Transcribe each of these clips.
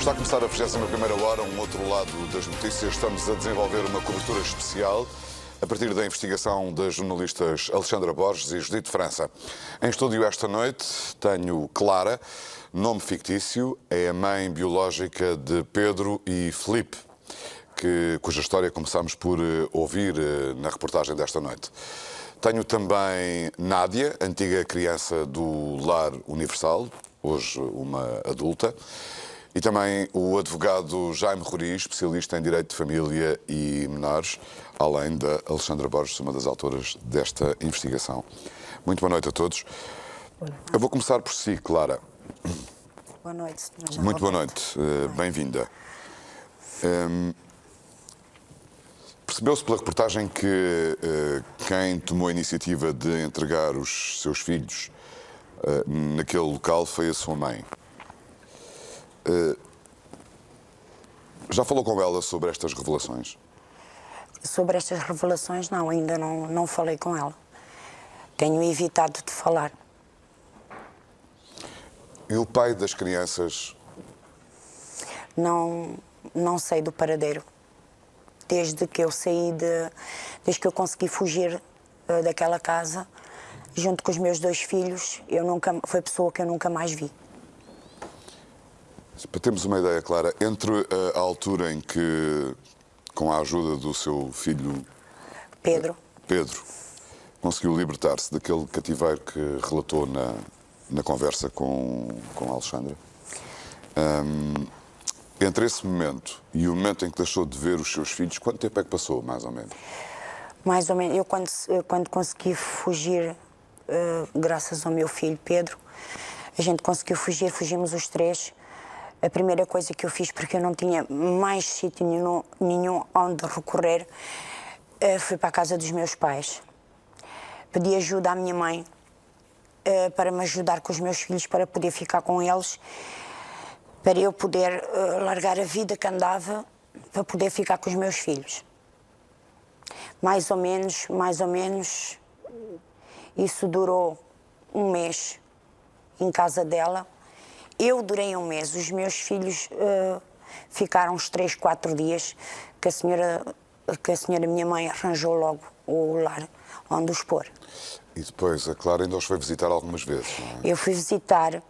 Está a começar a 21ª hora, um outro lado das notícias. Estamos a desenvolver uma cobertura especial a partir da investigação das jornalistas Alexandra Borges e Judite França. Em estúdio esta noite tenho Clara, nome fictício, é a mãe biológica de Pedro e Filipe, cuja história começamos por ouvir na reportagem desta noite. Tenho também Nádia, antiga criança do Lar Universal, hoje uma adulta, e também o advogado Jaime Rori, especialista em Direito de Família e Menores, além da Alexandra Borges, uma das autoras desta investigação. Muito boa noite a todos. Eu vou começar por si, Clara. Boa noite. Muito boa noite. Bem-vinda. Percebeu-se pela reportagem que quem tomou a iniciativa de entregar os seus filhos naquele local foi a sua mãe. Já falou com ela sobre estas revelações? Sobre estas revelações, não, ainda não falei com ela. Tenho evitado de falar. E o pai das crianças? Não sei do paradeiro. Desde que eu saí desde que eu consegui fugir daquela casa, junto com os meus dois filhos, foi a pessoa que eu nunca mais vi. Para termos uma ideia clara, entre a altura em que, com a ajuda do seu filho Pedro, conseguiu libertar-se daquele cativeiro que relatou na conversa com a Alexandra, entre esse momento e o momento em que deixou de ver os seus filhos, quanto tempo é que passou, mais ou menos? mais ou menos, eu quando consegui fugir, graças ao meu filho Pedro, a gente conseguiu fugir, fugimos os três. A primeira coisa que eu fiz, porque eu não tinha mais sítio nenhum onde recorrer, fui para a casa dos meus pais. Pedi ajuda à minha mãe para me ajudar com os meus filhos, para poder ficar com eles, para eu poder largar a vida que andava, para poder ficar com os meus filhos. Mais ou menos, isso durou um mês em casa dela. Eu durei um mês, os meus filhos ficaram uns 3, 4 dias, que a senhora minha mãe arranjou logo o lar onde os pôr. E depois a Clara ainda os foi visitar algumas vezes, não é? Eu fui visitar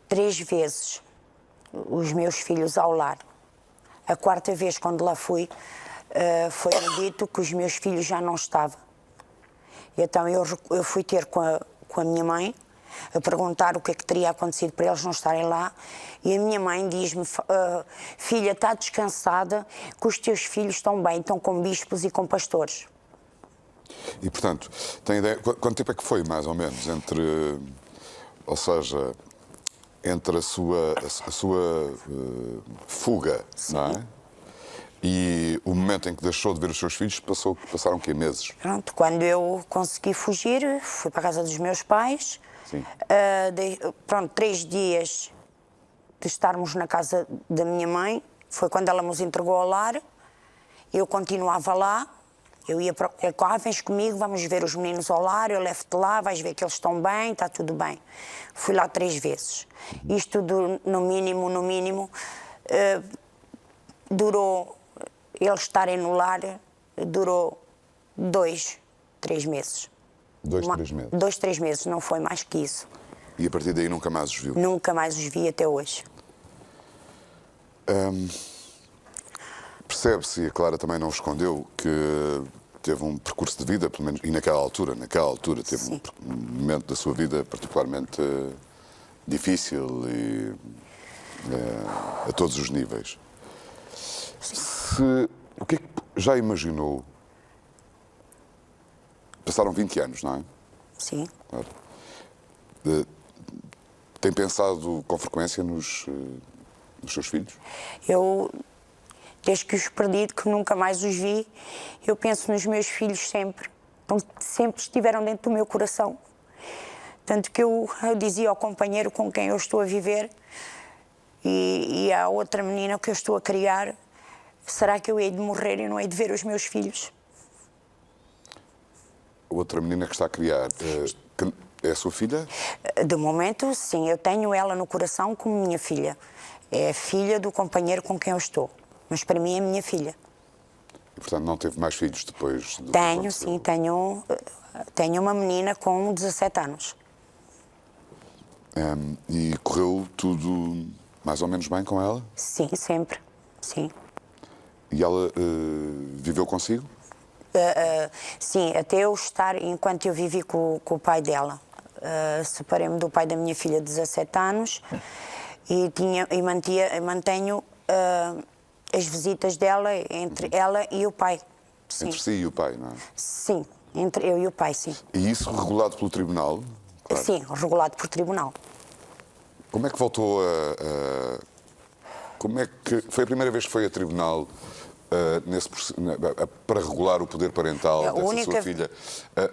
3 vezes os meus filhos ao lar. A 4ª vez, quando lá fui, foi-me dito que os meus filhos já não estavam. Então eu fui ter com a minha mãe, a perguntar o que é que teria acontecido para eles não estarem lá, e a minha mãe diz-me: filha, está descansada, que os teus filhos estão bem, estão com bispos e com pastores. E, portanto, tem ideia, quanto tempo é que foi, mais ou menos, entre a sua fuga, sim, não é? E o momento em que deixou de ver os seus filhos, passaram quê, meses? Pronto, quando eu consegui fugir, fui para a casa dos meus pais. Sim. 3 dias de estarmos na casa da minha mãe, foi quando ela nos entregou ao lar. Eu continuava lá, eu ia para vens comigo, vamos ver os meninos ao lar, eu levo-te lá, vais ver que eles estão bem, está tudo bem. Fui lá 3 vezes. Isto no mínimo, durou, eles estarem no lar, durou 2, 3 meses. 2, 3 meses? 2, 3 meses, não foi mais que isso. E a partir daí nunca mais os viu? Nunca mais os vi até hoje. Percebe-se, e a Clara também não escondeu, que teve um percurso de vida, pelo menos, e naquela altura teve sim, um momento da sua vida particularmente difícil e a todos os níveis. O que é que já imaginou? Passaram 20 anos, não é? Sim. Claro. Tem pensado com frequência nos seus filhos? Eu, desde que os perdi, que nunca mais os vi, eu penso nos meus filhos sempre. Então, sempre estiveram dentro do meu coração. Tanto que eu dizia ao companheiro com quem eu estou a viver e à outra menina que eu estou a criar: será que eu hei de morrer e não hei de ver os meus filhos? Outra menina que está a criar, é a sua filha? De momento, sim, eu tenho ela no coração como minha filha. É a filha do companheiro com quem eu estou. Mas para mim é minha filha. E, portanto, não teve mais filhos depois do que Tenho, aconteceu? sim, tenho uma menina com 17 anos. E correu tudo mais ou menos bem com ela? Sim, sempre. Sim. E ela viveu consigo? Sim, até eu estar, enquanto eu vivi com o pai dela. Separei-me do pai da minha filha de 17 anos e mantenho as visitas dela entre ela e o pai. Sim. Entre si e o pai, não é? Sim, entre eu e o pai, sim. E isso regulado pelo tribunal? Claro. Sim, regulado por tribunal. Como é que voltou Como é que... Foi a primeira vez que foi a tribunal para regular o poder parental dessa sua filha?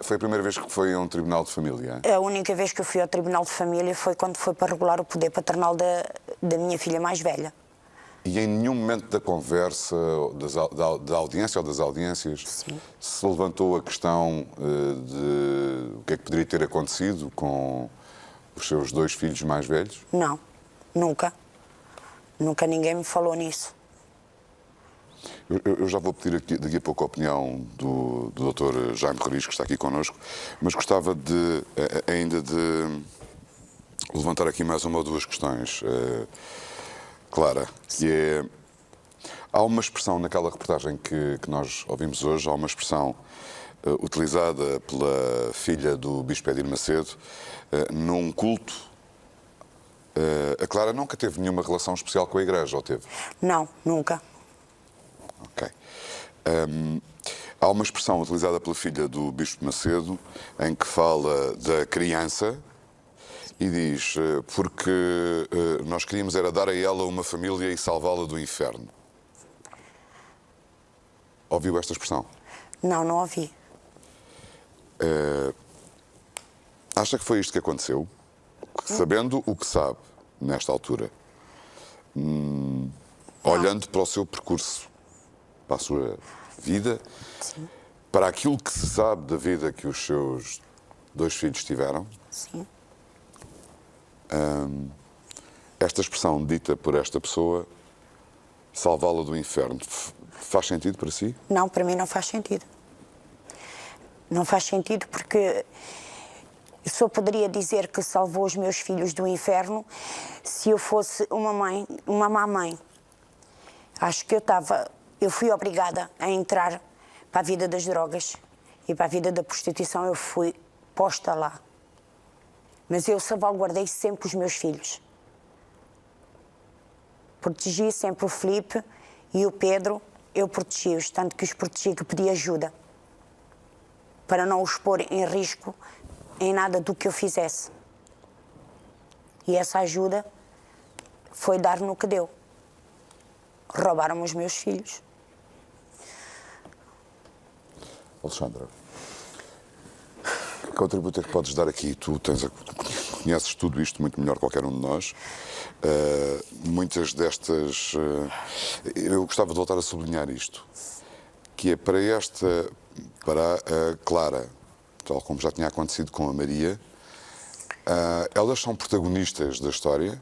Foi a primeira vez que foi a um tribunal de família? A única vez que eu fui ao tribunal de família foi quando foi para regular o poder paternal da minha filha mais velha. E em nenhum momento da conversa, da audiência ou das audiências, Sim. se levantou a questão de o que é que poderia ter acontecido com os seus 2 filhos mais velhos? Não, nunca. Nunca ninguém me falou nisso. Eu já vou pedir daqui a pouco a opinião do Dr. Jaime Rodrigues, que está aqui connosco, mas gostava ainda de levantar aqui mais uma ou duas questões. Clara, que é... Há uma expressão naquela reportagem que nós ouvimos hoje, há uma expressão utilizada pela filha do Bispo Edir Macedo num culto. A Clara nunca teve nenhuma relação especial com a Igreja, ou teve? Não, nunca. Ok. Há uma expressão utilizada pela filha do Bispo Macedo em que fala da criança e diz, porque nós queríamos era dar a ela uma família e salvá-la do inferno. Ouviu esta expressão? Não, não ouvi. Acha que foi isto que aconteceu? Sabendo o que sabe, nesta altura, olhando para o seu percurso, para a sua vida, Sim. para aquilo que se sabe da vida que os seus 2 filhos tiveram, Sim. esta expressão dita por esta pessoa, salvá-la do inferno, faz sentido para si? Não, para mim não faz sentido. Não faz sentido porque eu só poderia dizer que salvou os meus filhos do inferno se eu fosse uma mãe, uma má mãe. Acho que eu fui obrigada a entrar para a vida das drogas e para a vida da prostituição, eu fui posta lá. Mas eu salvaguardei sempre os meus filhos. Protegi sempre o Filipe e o Pedro, eu protegi-os, tanto que os protegi que pedi ajuda, para não os pôr em risco em nada do que eu fizesse. E essa ajuda foi dar no que deu. Roubaram os meus filhos. Alexandra, que contributo é que podes dar aqui? Tu conheces tudo isto muito melhor que qualquer um de nós. Muitas destas... eu gostava de voltar a sublinhar isto, que é para a Clara, tal como já tinha acontecido com a Maria, elas são protagonistas da história,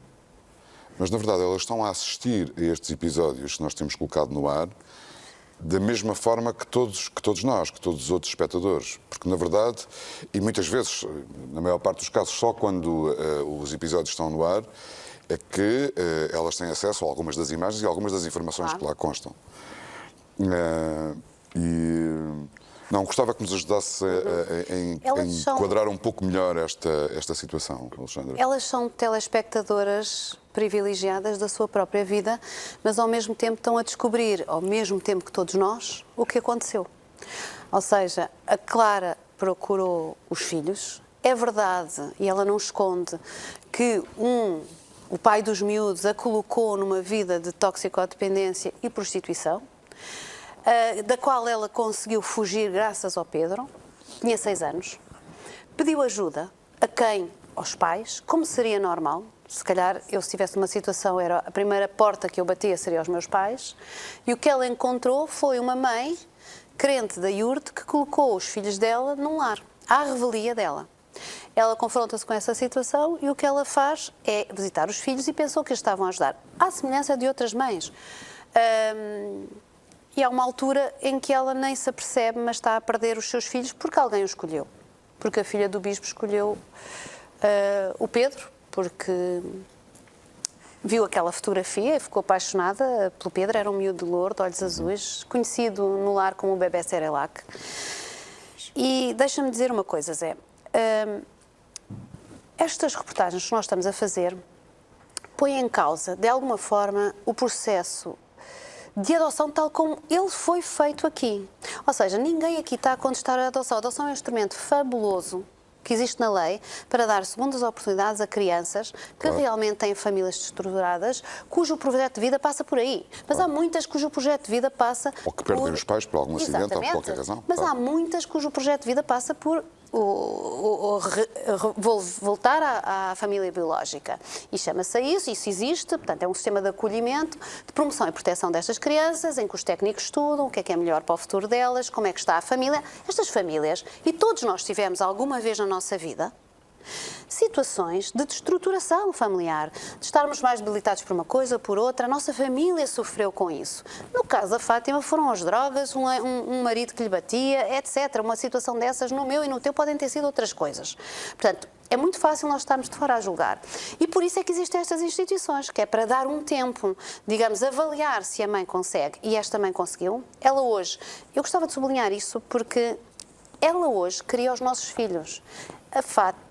mas na verdade elas estão a assistir a estes episódios que nós temos colocado no ar da mesma forma que todos nós, que todos os outros espectadores. Porque, na verdade, e muitas vezes, na maior parte dos casos, só quando os episódios estão no ar, é que elas têm acesso a algumas das imagens e algumas das informações que lá constam. Não, gostava que nos ajudasse a enquadrar um pouco melhor esta situação, Alexandra. Elas são telespectadoras privilegiadas da sua própria vida, mas ao mesmo tempo estão a descobrir, ao mesmo tempo que todos nós, o que aconteceu. Ou seja, a Clara procurou os filhos. É verdade, e ela não esconde, que o pai dos miúdos a colocou numa vida de toxicodependência e prostituição, da qual ela conseguiu fugir graças ao Pedro, tinha 6 anos, pediu ajuda a quem? Aos pais, como seria normal. Se calhar, eu se tivesse uma situação, era a primeira porta que eu batia seria aos meus pais, e o que ela encontrou foi uma mãe, crente da iurte, que colocou os filhos dela num lar, à revelia dela. Ela confronta-se com essa situação e o que ela faz é visitar os filhos e pensou que a estavam a ajudar, à semelhança de outras mães. E há uma altura em que ela nem se apercebe, mas está a perder os seus filhos porque alguém o escolheu. Porque a filha do bispo escolheu o Pedro, porque viu aquela fotografia e ficou apaixonada pelo Pedro. Era um miúdo de louro, de olhos azuis, conhecido no lar como o bebé Cerelac. E deixa-me dizer uma coisa, Zé. Estas reportagens que nós estamos a fazer põem em causa, de alguma forma, o processo de adoção tal como ele foi feito aqui. Ou seja, ninguém aqui está a contestar a adoção. A adoção é um instrumento fabuloso que existe na lei para dar segundas oportunidades a crianças que realmente têm famílias destruturadas, cujo projeto de vida passa por aí. Mas há muitas cujo projeto de vida passa Ou que perdem os pais por algum acidente ou por qualquer razão. Mas há muitas cujo projeto de vida passa por voltar à família biológica. E chama-se isso existe, portanto é um sistema de acolhimento, de promoção e proteção destas crianças, em que os técnicos estudam o que é melhor para o futuro delas, como é que está a família. Estas famílias, e todos nós tivemos alguma vez na nossa vida, situações de destruturação familiar, de estarmos mais debilitados por uma coisa ou por outra. A nossa família sofreu com isso. No caso da Fátima foram as drogas, um marido que lhe batia, etc. Uma situação dessas no meu e no teu podem ter sido outras coisas. Portanto, é muito fácil nós estarmos de fora a julgar. E por isso é que existem estas instituições, que é para dar um tempo, digamos, avaliar se a mãe consegue. E esta mãe conseguiu. Ela hoje, eu gostava de sublinhar isso porque ela hoje cria os nossos filhos. A Fátima,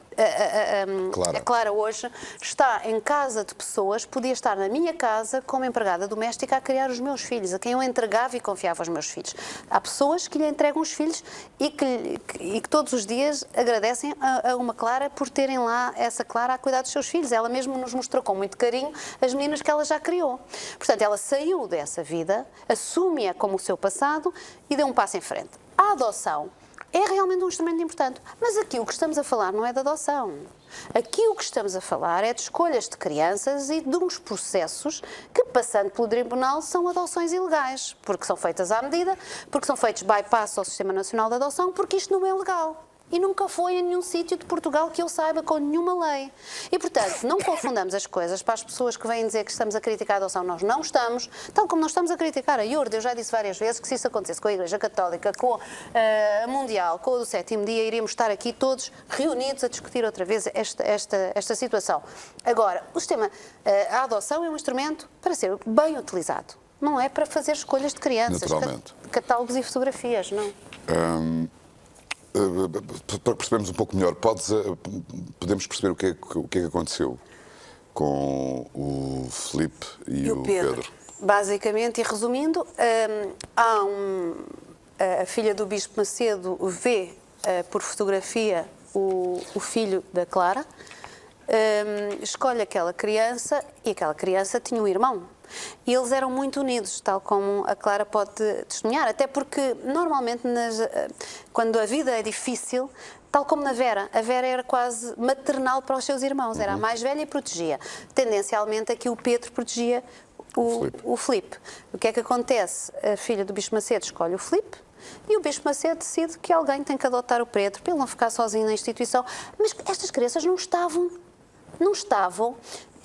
a Clara hoje está em casa de pessoas, podia estar na minha casa como empregada doméstica a criar os meus filhos, a quem eu entregava e confiava os meus filhos. Há pessoas que lhe entregam os filhos e que todos os dias agradecem a uma Clara por terem lá essa Clara a cuidar dos seus filhos. Ela mesmo nos mostrou com muito carinho as meninas que ela já criou. Portanto, ela saiu dessa vida, assume-a como o seu passado e deu um passo em frente. A adoção é realmente um instrumento importante. Mas aqui o que estamos a falar não é de adoção. Aqui o que estamos a falar é de escolhas de crianças e de uns processos que, passando pelo tribunal, são adoções ilegais. Porque são feitas à medida, porque são feitos bypass ao Sistema Nacional de Adoção, porque isto não é legal. E nunca foi em nenhum sítio de Portugal que eu saiba com nenhuma lei. E, portanto, não confundamos as coisas para as pessoas que vêm dizer que estamos a criticar a adoção. Nós não estamos, tal como nós estamos a criticar a IURD. Eu já disse várias vezes que se isso acontecesse com a Igreja Católica, com a Mundial, com o do Sétimo Dia, iríamos estar aqui todos reunidos a discutir outra vez esta situação. Agora, o sistema, a adoção é um instrumento para ser bem utilizado. Não é para fazer escolhas de crianças, catálogos e fotografias, não. Para percebermos um pouco melhor, podemos perceber o que é que aconteceu com o Filipe e o Pedro? Basicamente, e resumindo, a filha do Bispo Macedo vê por fotografia o filho da Clara, escolhe aquela criança e aquela criança tinha um irmão. E eles eram muito unidos, tal como a Clara pode testemunhar, até porque normalmente quando a vida é difícil, tal como na Vera, a Vera era quase maternal para os seus irmãos, era a mais velha e protegia. Tendencialmente aqui o Pedro protegia o Filipe. O que é que acontece? A filha do Bispo Macedo escolhe o Filipe e o Bispo Macedo decide que alguém tem que adotar o Pedro para ele não ficar sozinho na instituição. Mas estas crianças não estavam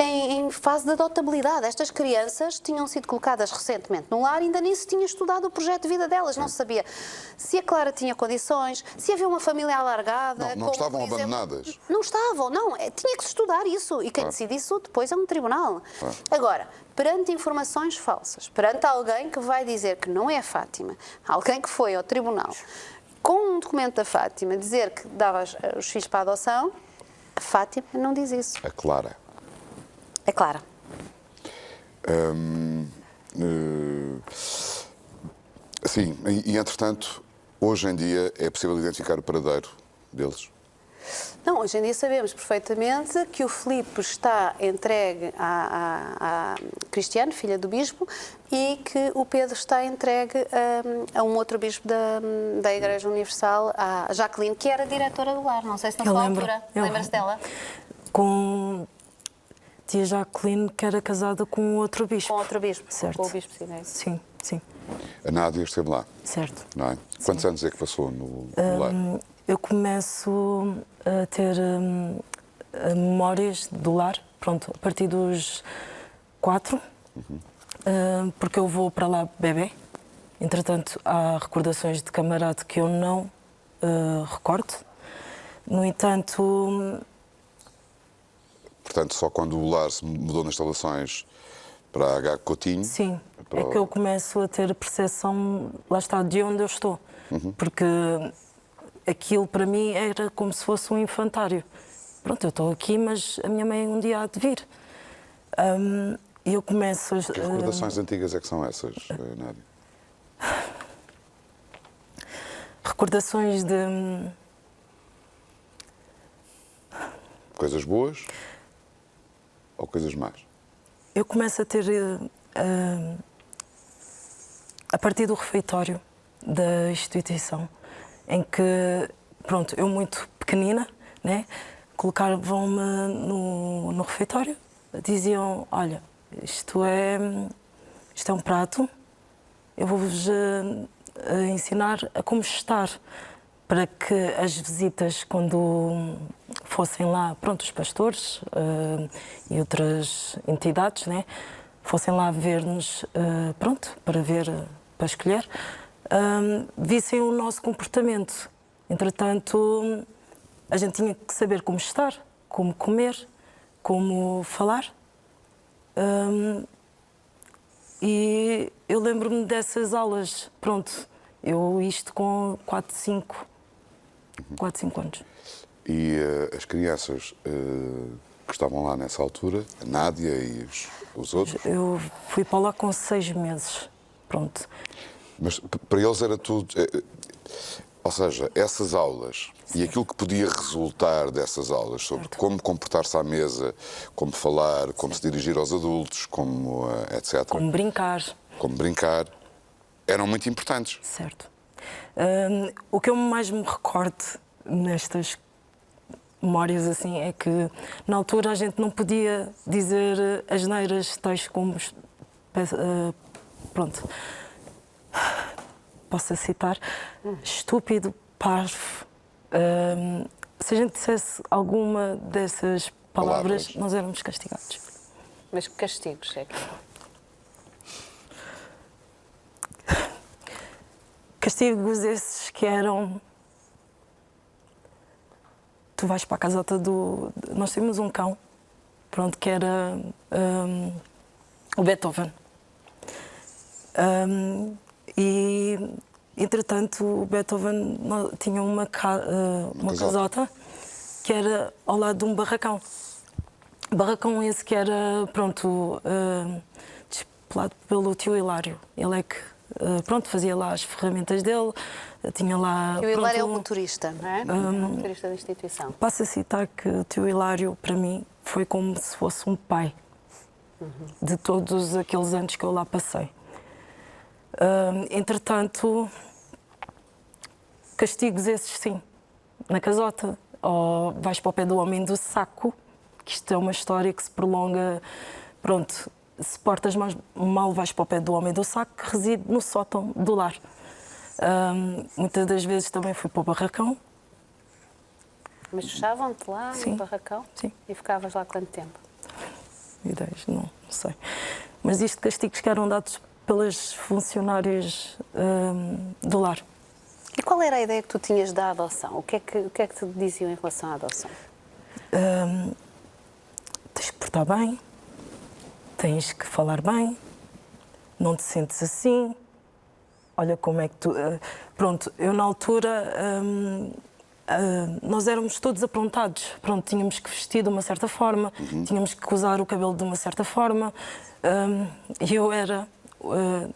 em fase de adotabilidade. Estas crianças tinham sido colocadas recentemente no lar e ainda nem se tinha estudado o projeto de vida delas. Não se sabia se a Clara tinha condições, se havia uma família alargada. Não estavam abandonadas. Não estavam, não. Tinha que se estudar isso. E quem decide isso depois é um tribunal. Agora, perante informações falsas, perante alguém que vai dizer que não é a Fátima, alguém que foi ao tribunal com um documento da Fátima dizer que dava os filhos para a adoção, a Fátima não diz isso. A Clara. É Clara. Sim, e entretanto, hoje em dia é possível identificar o paradeiro deles? Não, hoje em dia sabemos perfeitamente que o Filipe está entregue a Cristiano, filha do bispo, e que o Pedro está entregue a um outro bispo da Igreja Universal, a Jacqueline, que era diretora do lar. Não sei se na sua altura. Lembra-se dela? Com tia Jacqueline, que era casada com outro bispo. Com outro bispo, certo. Com o bispo Sinés. Sim, sim. A Nádia esteve lá. Certo. Não é? Quantos anos é que passou no lar? eu começo a ter memórias do lar, pronto, a partir dos 4, porque eu vou para lá bebê. Entretanto, há recordações de camarada que eu não recordo. No entanto... Portanto, só quando o lar se mudou nas instalações para H. Coutinho... Sim, é que eu começo a ter a percepção, lá está, de onde eu estou. Porque aquilo para mim era como se fosse um infantário. Pronto, eu estou aqui, mas a minha mãe um dia há de vir. E eu começo a... Que recordações antigas é que são essas, Nádia? Recordações de... Coisas boas ou coisas más? Eu começo a ter, a partir do refeitório da instituição, em que, pronto, eu muito pequenina, né, colocavam-me no refeitório, diziam, olha, isto é um prato, eu vou-vos ensinar a como estar, para que as visitas, quando fossem lá, pronto, os pastores e outras entidades, né, fossem lá ver-nos, pronto, para ver, para escolher, vissem o nosso comportamento. Entretanto, a gente tinha que saber como estar, como comer, como falar. E eu lembro-me dessas aulas, pronto, isto com 4, 5 anos. E as crianças que estavam lá nessa altura, a Nádia e os outros? Eu fui para lá com 6 meses, pronto. Mas para eles era tudo... Ou seja, essas aulas e aquilo que podia resultar dessas aulas sobre como comportar-se à mesa, como falar, como se dirigir aos adultos, como etc. Como brincar. Como brincar, eram muito importantes. Certo. O que eu mais me recordo nestas memórias assim é que na altura a gente não podia dizer asneiras tais como pronto, posso citar, estúpido, parvo. Se a gente dissesse alguma dessas palavras, nós éramos castigados. Mas que castigos é que... Castigos esses que eram... Tu vais para a casota do... Nós tínhamos um cão, pronto, que era o Beethoven. E, entretanto, o Beethoven tinha uma casota que era ao lado de um barracão. Barracão esse que era, pronto, discipulado pelo tio Hilário. Ele é que, pronto, fazia lá as ferramentas dele, tinha lá... O tio Hilário é o motorista, não é? O motorista da instituição. Passo a citar que o tio Hilário, para mim, foi como se fosse um pai de todos aqueles anos que eu lá passei. Entretanto, castigos esses sim, na casota, ou vais para o pé do homem do saco, que isto é uma história que se prolonga, pronto, se portas mal vais para o pé do homem do saco, que reside no sótão do lar. Muitas das vezes também fui para o barracão. Mas fechavam-te lá no barracão? Sim. E ficavas lá quanto tempo? Ideias, não sei. Mas isto castigos que eram dados pelas funcionárias do lar. E qual era a ideia que tu tinhas da adoção? O que é que te diziam em relação à adoção? Tens que portar bem, tens que falar bem, não te sentes assim, olha como é que tu... Pronto, eu na altura, nós éramos todos aprontados, pronto, tínhamos que vestir de uma certa forma, tínhamos que usar o cabelo de uma certa forma, e eu era...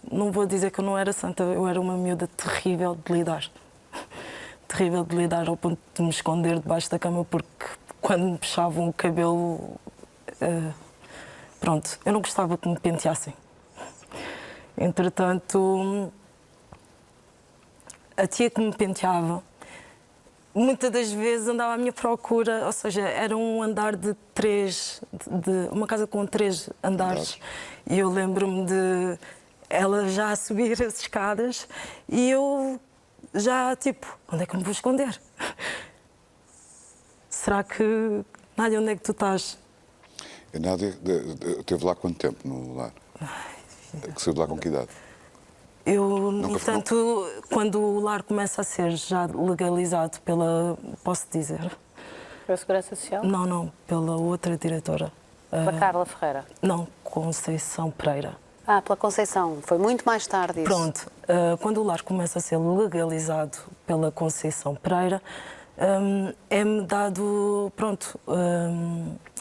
não vou dizer que eu não era santa, eu era uma miúda terrível de lidar. Terrível de lidar ao ponto de me esconder debaixo da cama, porque quando me puxavam o cabelo, pronto, eu não gostava que me penteassem. Entretanto, a tia que me penteava, muitas das vezes andava à minha procura, ou seja, era um andar de 3, uma casa com 3 andares. E eu lembro-me de ela já a subir as escadas e eu já, tipo, onde é que eu me vou esconder? Será que... Nádia, onde é que tu estás? A Nádia esteve lá quanto tempo no lar? Que saiu de lá com que idade? Eu, no Nunca foi- entanto, quando o lar começa a ser já legalizado pela... Posso dizer? Para a Segurança Social? Não, pela outra diretora. Pela Carla Ferreira? Não, Conceição Pereira. Ah, pela Conceição. Foi muito mais tarde isso. Pronto, quando o lar começa a ser legalizado pela Conceição Pereira, é-me dado, pronto,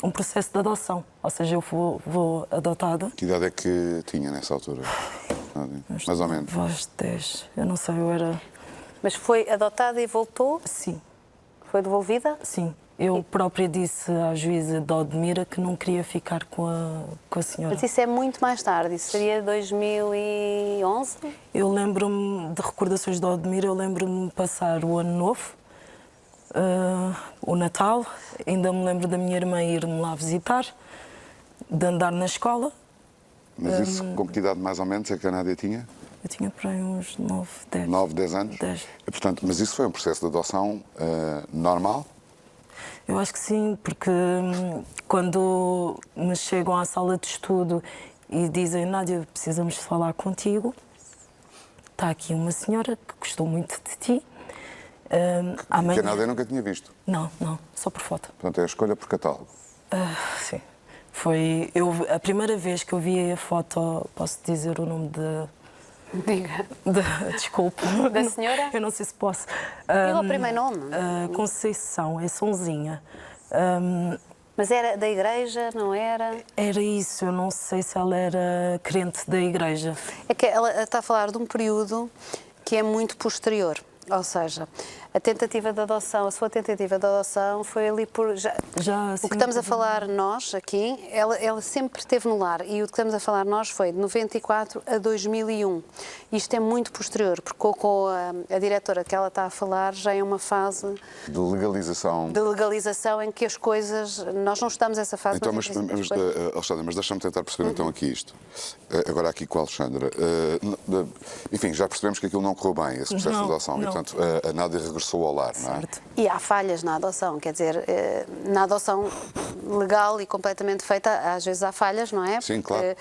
um processo de adoção. Ou seja, eu vou adotada. Que idade é que tinha nessa altura? Nádia? Mais ou menos. Voz 10, eu não sei, eu era... Mas foi adotada e voltou? Sim, Foi devolvida? sim. Eu própria disse à juíza de Odmira que não queria ficar com a senhora. Mas isso é muito mais tarde. Isso seria 2011? Eu lembro-me de recordações de Odmira, eu lembro-me de passar o Ano Novo, o Natal, ainda me lembro da minha irmã ir-me lá visitar, de andar na escola. Mas isso, com que idade mais ou menos é que a Nádia tinha? Eu tinha por aí uns 9, 10. 9, 10 anos? 10. E, portanto, mas isso foi um processo de adoção normal? Eu acho que sim, porque quando me chegam à sala de estudo e dizem, Nádia, precisamos falar contigo, está aqui uma senhora que gostou muito de ti. Que a Nádia nunca tinha visto. Não, só por foto. Portanto, é a escolha por catálogo. Sim. Foi a primeira vez que eu vi a foto, posso dizer o nome Diga. desculpe. Da senhora? Eu não sei se posso. Diga o primeiro nome. Conceição, é Sonzinha. Mas era da igreja, não era? Era isso, eu não sei se ela era crente da igreja. É que ela está a falar de um período que é muito posterior. Ou seja, a tentativa de adoção, a sua tentativa de adoção foi ali por... Já, o que estamos a falar nós aqui, ela sempre esteve no lar e o que estamos a falar nós foi de 94 a 2001. Isto é muito posterior, porque com a diretora que ela está a falar já é uma fase De legalização. de legalização em que as coisas... Nós não estamos nessa fase. Então, mas Alexandra, mas deixa-me tentar perceber então aqui isto. Agora aqui com a Alexandra. Enfim, já percebemos que aquilo não correu bem, esse processo de adoção. Não. E, portanto, a Nádia regressou ao lar, não é? Certo. E há falhas na adoção, quer dizer, na adoção legal e completamente feita, às vezes há falhas, não é? Sim, claro.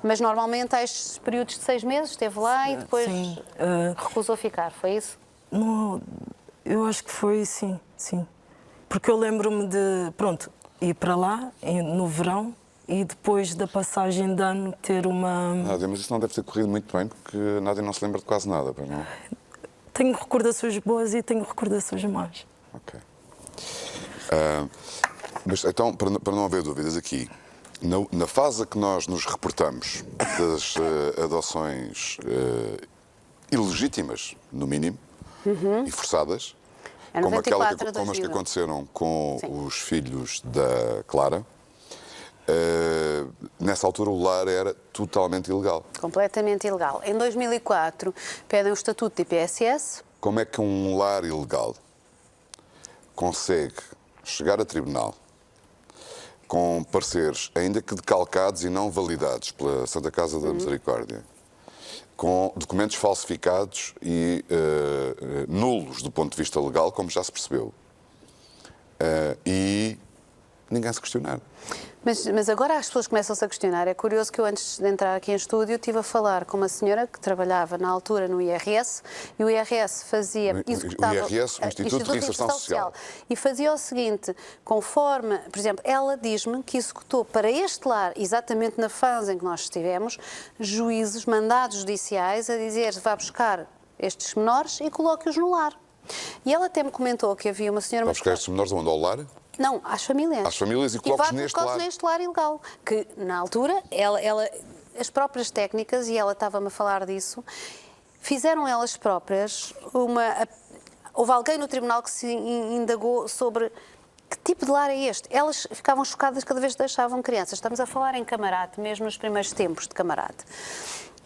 Mas normalmente há estes períodos de 6 meses, esteve lá e depois Sim, recusou ficar, foi isso? não, eu acho que foi sim. Porque eu lembro-me de, pronto, ir para lá no verão e depois da passagem de ano ter uma... Nádia, mas isso não deve ter corrido muito bem, porque a Nádia não se lembra de quase nada, pois não? Tenho recordações boas e tenho recordações más. Ok. Mas então, para não haver dúvidas aqui, na fase a que nós nos reportamos das adoções ilegítimas, no mínimo, e forçadas, É como 94 a como as que 2000. aconteceram com Sim. os filhos da Clara, nessa altura o lar era totalmente ilegal. Completamente ilegal. Em 2004 pedem o estatuto de IPSS. Como é que um lar ilegal consegue chegar a tribunal com pareceres, ainda que decalcados e não validados pela Santa Casa da Misericórdia, com documentos falsificados e nulos do ponto de vista legal, como já se percebeu, e ninguém se questionar? Mas agora as pessoas começam-se a questionar. É curioso que eu, antes de entrar aqui em estúdio, estive a falar com uma senhora que trabalhava na altura no IRS e o IRS fazia... O IRS, o Instituto de Reinserção Social. E fazia o seguinte, conforme... Por exemplo, ela diz-me que executou para este lar, exatamente na fase em que nós estivemos, juízes, mandados judiciais a dizer vá buscar estes menores e coloque-os no lar. E ela até me comentou que havia uma senhora... Vai buscar estes menores onde? Ao lar? Não, às famílias. Às famílias e coloca-os vai neste colocá-los lar. neste lar ilegal. Que, na altura, as próprias técnicas, e ela estava-me a falar disso, fizeram elas próprias houve alguém no tribunal que se indagou sobre que tipo de lar é este. Elas ficavam chocadas cada vez que deixavam crianças. Estamos a falar em Camarate, mesmo nos primeiros tempos de Camarate.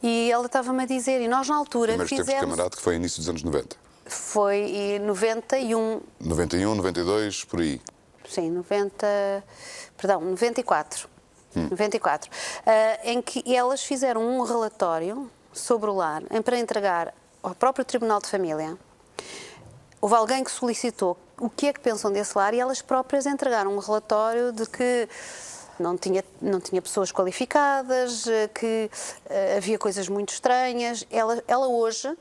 E ela estava-me a dizer, e nós na altura Primeiros tempos de Camarate, que foi início dos anos 90. Foi em 91. 91, 92, por aí. Sim, 94. 94. Em que elas fizeram um relatório sobre o lar para entregar ao próprio Tribunal de Família Houve alguém que solicitou o que é que pensam desse lar e elas próprias entregaram um relatório de que não tinha pessoas qualificadas, que havia coisas muito estranhas. Ela hoje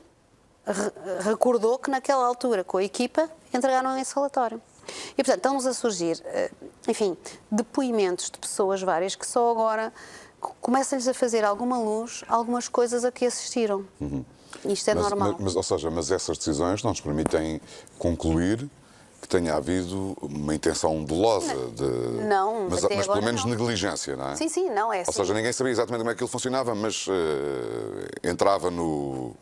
recordou que naquela altura, com a equipa, entregaram esse relatório. E, portanto, estão-nos a surgir, enfim, depoimentos de pessoas várias que só agora começam-lhes a fazer alguma luz, algumas coisas a que assistiram. Isto é normal. Mas essas decisões não nos permitem concluir que tenha havido uma intenção dolosa de... Não, mas pelo menos não. Negligência, não é? Sim, não é Ou assim. seja, ninguém sabia exatamente como é que aquilo funcionava, mas entrava no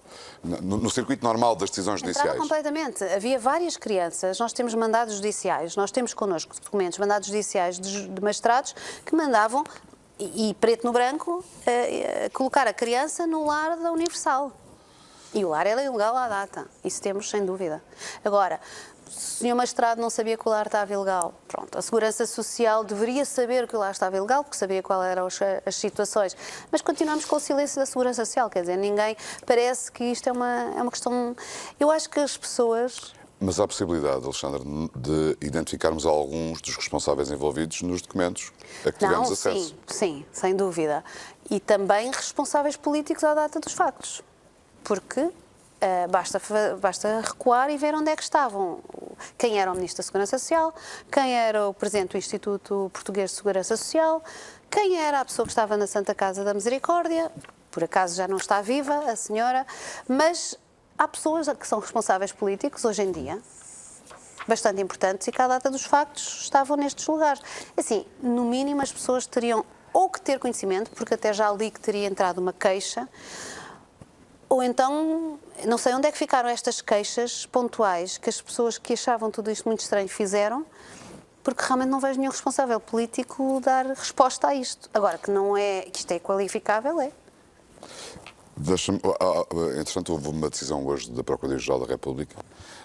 circuito normal das decisões Entrava judiciais. completamente. Havia várias crianças, nós temos mandados judiciais, nós temos connosco documentos, mandados judiciais de magistrados que mandavam, e preto no branco, colocar a criança no lar da Universal. E o lar era ilegal à data, isso temos sem dúvida. Agora, se o senhor magistrado não sabia que o lar estava ilegal, pronto, a Segurança Social deveria saber que o lar estava ilegal, porque sabia quais eram as situações, mas continuamos com o silêncio da Segurança Social, quer dizer, ninguém, parece que isto é uma questão... Eu acho que as pessoas... Mas há a possibilidade, Alexandre, de identificarmos alguns dos responsáveis envolvidos nos documentos a que tivemos acesso. Sim, sem dúvida. E também responsáveis políticos à data dos factos. Porque basta recuar e ver onde é que estavam. Quem era o Ministro da Segurança Social, quem era o Presidente do Instituto Português de Segurança Social, quem era a pessoa que estava na Santa Casa da Misericórdia, por acaso já não está viva, a senhora, mas há pessoas que são responsáveis políticos hoje em dia, bastante importantes, e que à data dos factos estavam nestes lugares. Assim, no mínimo as pessoas teriam ou que ter conhecimento, porque até já li que teria entrado uma queixa, ou então, não sei onde é que ficaram estas queixas pontuais que as pessoas que achavam tudo isto muito estranho fizeram, porque realmente não vejo nenhum responsável político dar resposta a isto. Agora, que isto é qualificável, é. Entretanto, houve uma decisão hoje da Procuradoria-Geral da República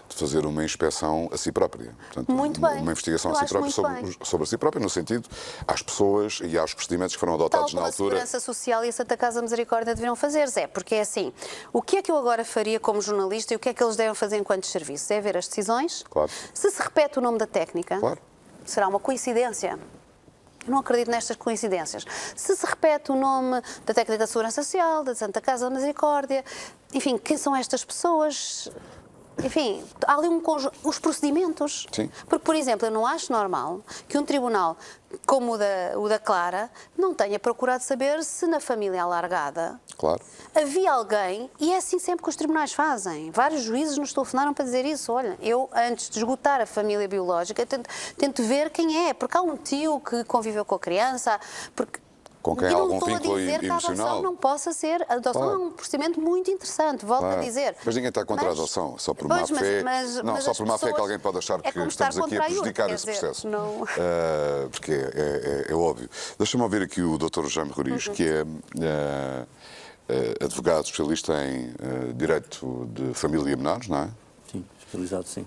de fazer uma inspeção a si própria. Portanto, Muito bem. Uma investigação Eu a si acho própria muito sobre a si própria, no sentido às pessoas e aos procedimentos que foram Tal adotados como na a altura. Segurança Social e a Santa Casa Misericórdia deveriam fazer, Zé, porque é assim, o que é que eu agora faria como jornalista e o que é que eles devem fazer enquanto serviço? É ver as decisões, Claro. se repete o nome da técnica, Claro. será uma coincidência. Eu não acredito nestas coincidências. Se repete o nome da técnica da Segurança Social, da Santa Casa da Misericórdia, enfim, quem são estas pessoas? Enfim, há ali um conjunto... Os procedimentos. Sim. Porque, por exemplo, eu não acho normal que um tribunal como o da Clara não tenha procurado saber se na família alargada Claro. havia alguém, e é assim sempre que os tribunais fazem. Vários juízes nos telefonaram para dizer isso. Olha, eu, antes de esgotar a família biológica, tento ver quem é, porque há um tio que conviveu com a criança, porque... Com quem há E não algum estou a vínculo dizer que a emocional. adoção não possa ser. A adoção Claro. é um procedimento muito interessante, volto a dizer. Mas ninguém está contra a adoção, só por má Pois, fé. mas Só as por má fé que pessoas- alguém pode achar é que como estar estamos aqui a contra a prejudicar quer esse dizer, processo. não- Porque é óbvio. Deixa-me ouvir aqui o Dr. Jaime Roriz, que é advogado especialista em direito de família e menores, não é? Sim, especializado, sim.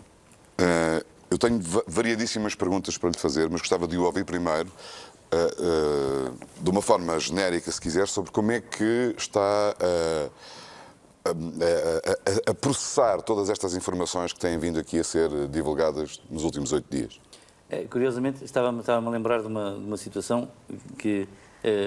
Eu tenho variadíssimas perguntas para lhe fazer, mas gostava de o ouvir primeiro, de uma forma genérica, se quiser, sobre como é que está a processar todas estas informações que têm vindo aqui a ser divulgadas nos últimos 8 dias. Curiosamente, estava-me a lembrar de uma situação que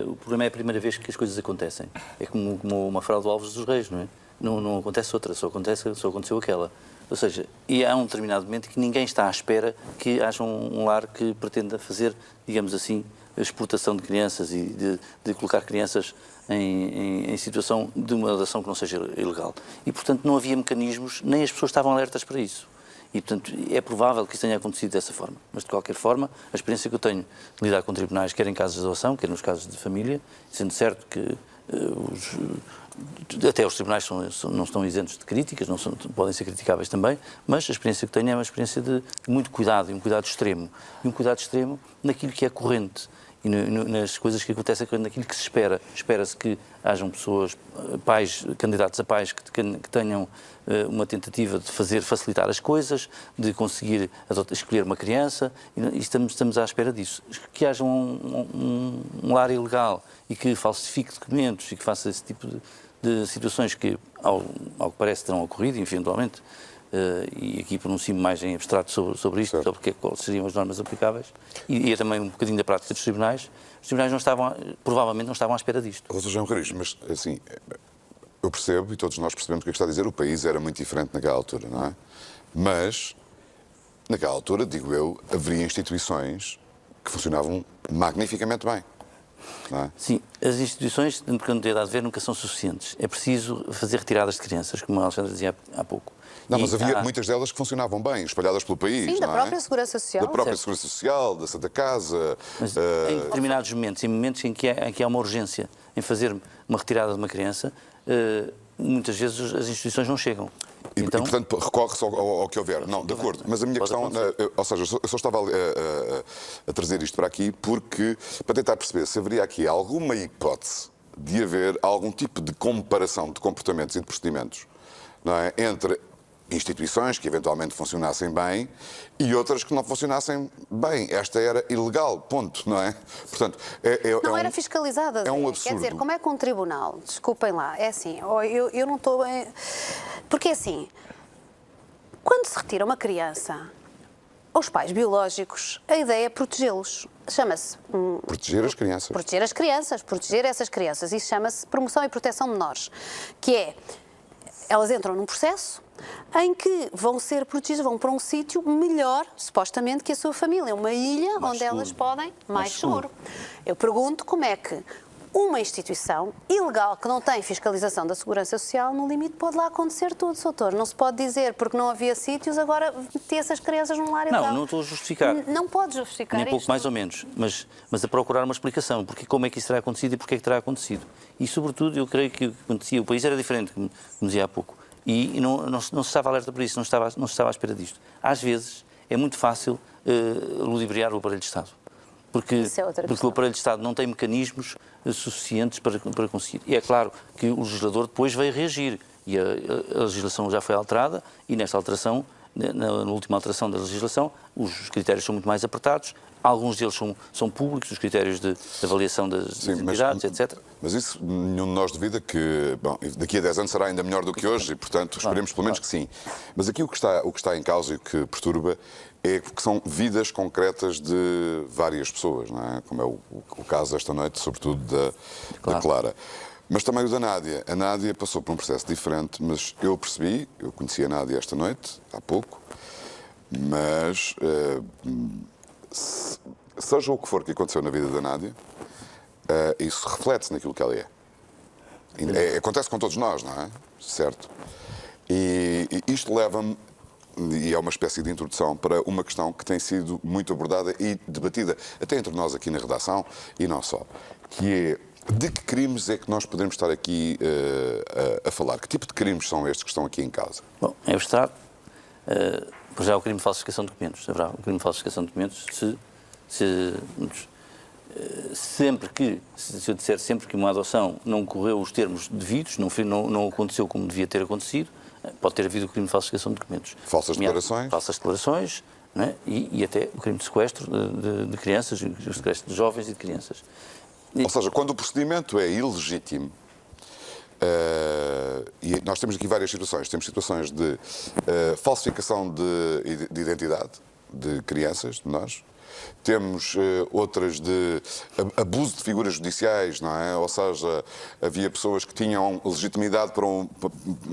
o problema é a primeira vez que as coisas acontecem. É como uma fraude do Alves dos Reis, não é? Não acontece outra, só aconteceu aquela. Ou seja, e há um determinado momento que ninguém está à espera que haja um lar que pretenda fazer, digamos assim, a exportação de crianças e de colocar crianças em situação de uma adoção que não seja ilegal. E, portanto, não havia mecanismos, nem as pessoas estavam alertas para isso. E, portanto, é provável que isso tenha acontecido dessa forma. Mas, de qualquer forma, a experiência que eu tenho de lidar com tribunais, quer em casos de adoção, quer nos casos de família, sendo certo que até os tribunais não estão isentos de críticas, podem ser criticáveis também, mas a experiência que tenho é uma experiência de muito cuidado, e um cuidado extremo. E um cuidado extremo naquilo que é corrente e nas coisas que acontecem, naquilo que se espera. Espera-se que hajam pessoas, pais, candidatos a pais, que tenham uma tentativa de facilitar as coisas, de conseguir escolher uma criança, e estamos à espera disso. Que haja um lar ilegal e que falsifique documentos e que faça esse tipo de situações que, ao que parece, terão ocorrido, eventualmente, e aqui pronuncio-me mais em abstrato sobre isto, sobre quais seriam as normas aplicáveis, e também um bocadinho da prática dos tribunais. Os tribunais provavelmente não estavam à espera disto. Doutor João Rodrigues, mas assim, eu percebo, e todos nós percebemos o que é que está a dizer, o país era muito diferente naquela altura, não é? Mas, naquela altura, digo eu, haveria instituições que funcionavam magnificamente bem. Não é? Sim, as instituições, no que não tem a ver, nunca são suficientes. É preciso fazer retiradas de crianças, como a Alexandra dizia há pouco. Não, mas havia muitas delas que funcionavam bem, espalhadas pelo país. Sim, da não é? própria Segurança Social. Da própria Segurança Social, da Santa Casa. Mas em determinados momentos, em momentos em que há uma urgência em fazer uma retirada de uma criança, muitas vezes as instituições não chegam. E, Então, portanto, recorre-se ao que houver. Não, de acordo. Mas a minha Pode questão, acontecer. ou seja, eu só estava a trazer isto para aqui para tentar perceber se haveria aqui alguma hipótese de haver algum tipo de comparação de comportamentos e de procedimentos, não é? Entre instituições que eventualmente funcionassem bem e outras que não funcionassem bem. Esta era ilegal, ponto, não é? Portanto, Não era fiscalizada. É um Zé. absurdo. Quer dizer, como é que um tribunal, desculpem lá, é assim, eu não estou bem... Porque é assim, quando se retira uma criança aos pais biológicos, a ideia é protegê-los. Chama-se... proteger as crianças. Proteger as crianças, proteger essas crianças. Isso chama-se promoção e proteção de menores, que é, elas entram num processo em que vão ser protegidas, vão para um sítio melhor, supostamente, que a sua família, uma ilha Mais onde seguro. elas podem, mais seguro. seguro. Eu pergunto como é que uma instituição ilegal que não tem fiscalização da Segurança Social, no limite pode lá acontecer tudo, doutor. Não se pode dizer, porque não havia sítios, agora ter essas crianças num lar ilegal. não estou a justificar. Não pode justificar Nem pouco isto. mais ou menos, mas a procurar uma explicação, porque como é que isso terá acontecido e porque é que terá acontecido. E, sobretudo, eu creio que o que acontecia, o país era diferente, como dizia há pouco, e não se estava alerta para isso, não se estava à espera disto. Às vezes, é muito fácil ludibriar o aparelho de Estado, porque o aparelho de Estado não tem mecanismos suficientes para conseguir. E é claro que o legislador depois veio reagir, e a legislação já foi alterada, e nesta alteração, na última alteração da legislação, os critérios são muito mais apertados. Alguns deles são públicos, os critérios de avaliação das entidades, etc. Mas isso, nenhum de nós duvida que, bom, daqui a 10 anos será ainda melhor do que hoje e, portanto, esperemos pelo menos que sim. Mas aqui o que está em causa e o que perturba é que são vidas concretas de várias pessoas, não é? Como é o caso desta noite, sobretudo da Clara. Mas também o da Nádia. A Nádia passou por um processo diferente, mas eu conheci a Nádia esta noite, há pouco, mas... seja o que for que aconteceu na vida da Nádia, isso reflete-se naquilo que ela é. Acontece com todos nós, não é? Certo? E isto leva-me, e é uma espécie de introdução, para uma questão que tem sido muito abordada e debatida, até entre nós aqui na redação, e não só, que é de que crimes é que nós podemos estar aqui a falar? Que tipo de crimes são estes que estão aqui em causa? Bom, em abstrato, já o crime de falsificação de documentos. Haverá o crime de falsificação de documentos se eu disser sempre que uma adoção não correu os termos devidos, não aconteceu como devia ter acontecido, pode ter havido o crime de falsificação de documentos. Falsas declarações. Falsas declarações, não é? E até o crime de sequestro de crianças, o sequestro de jovens e de crianças. Ou seja, quando o procedimento é ilegítimo, e nós temos aqui várias situações. Temos situações de falsificação de identidade de crianças, de nós. Temos outras de abuso de figuras judiciais, não é? Ou seja, havia pessoas que tinham legitimidade para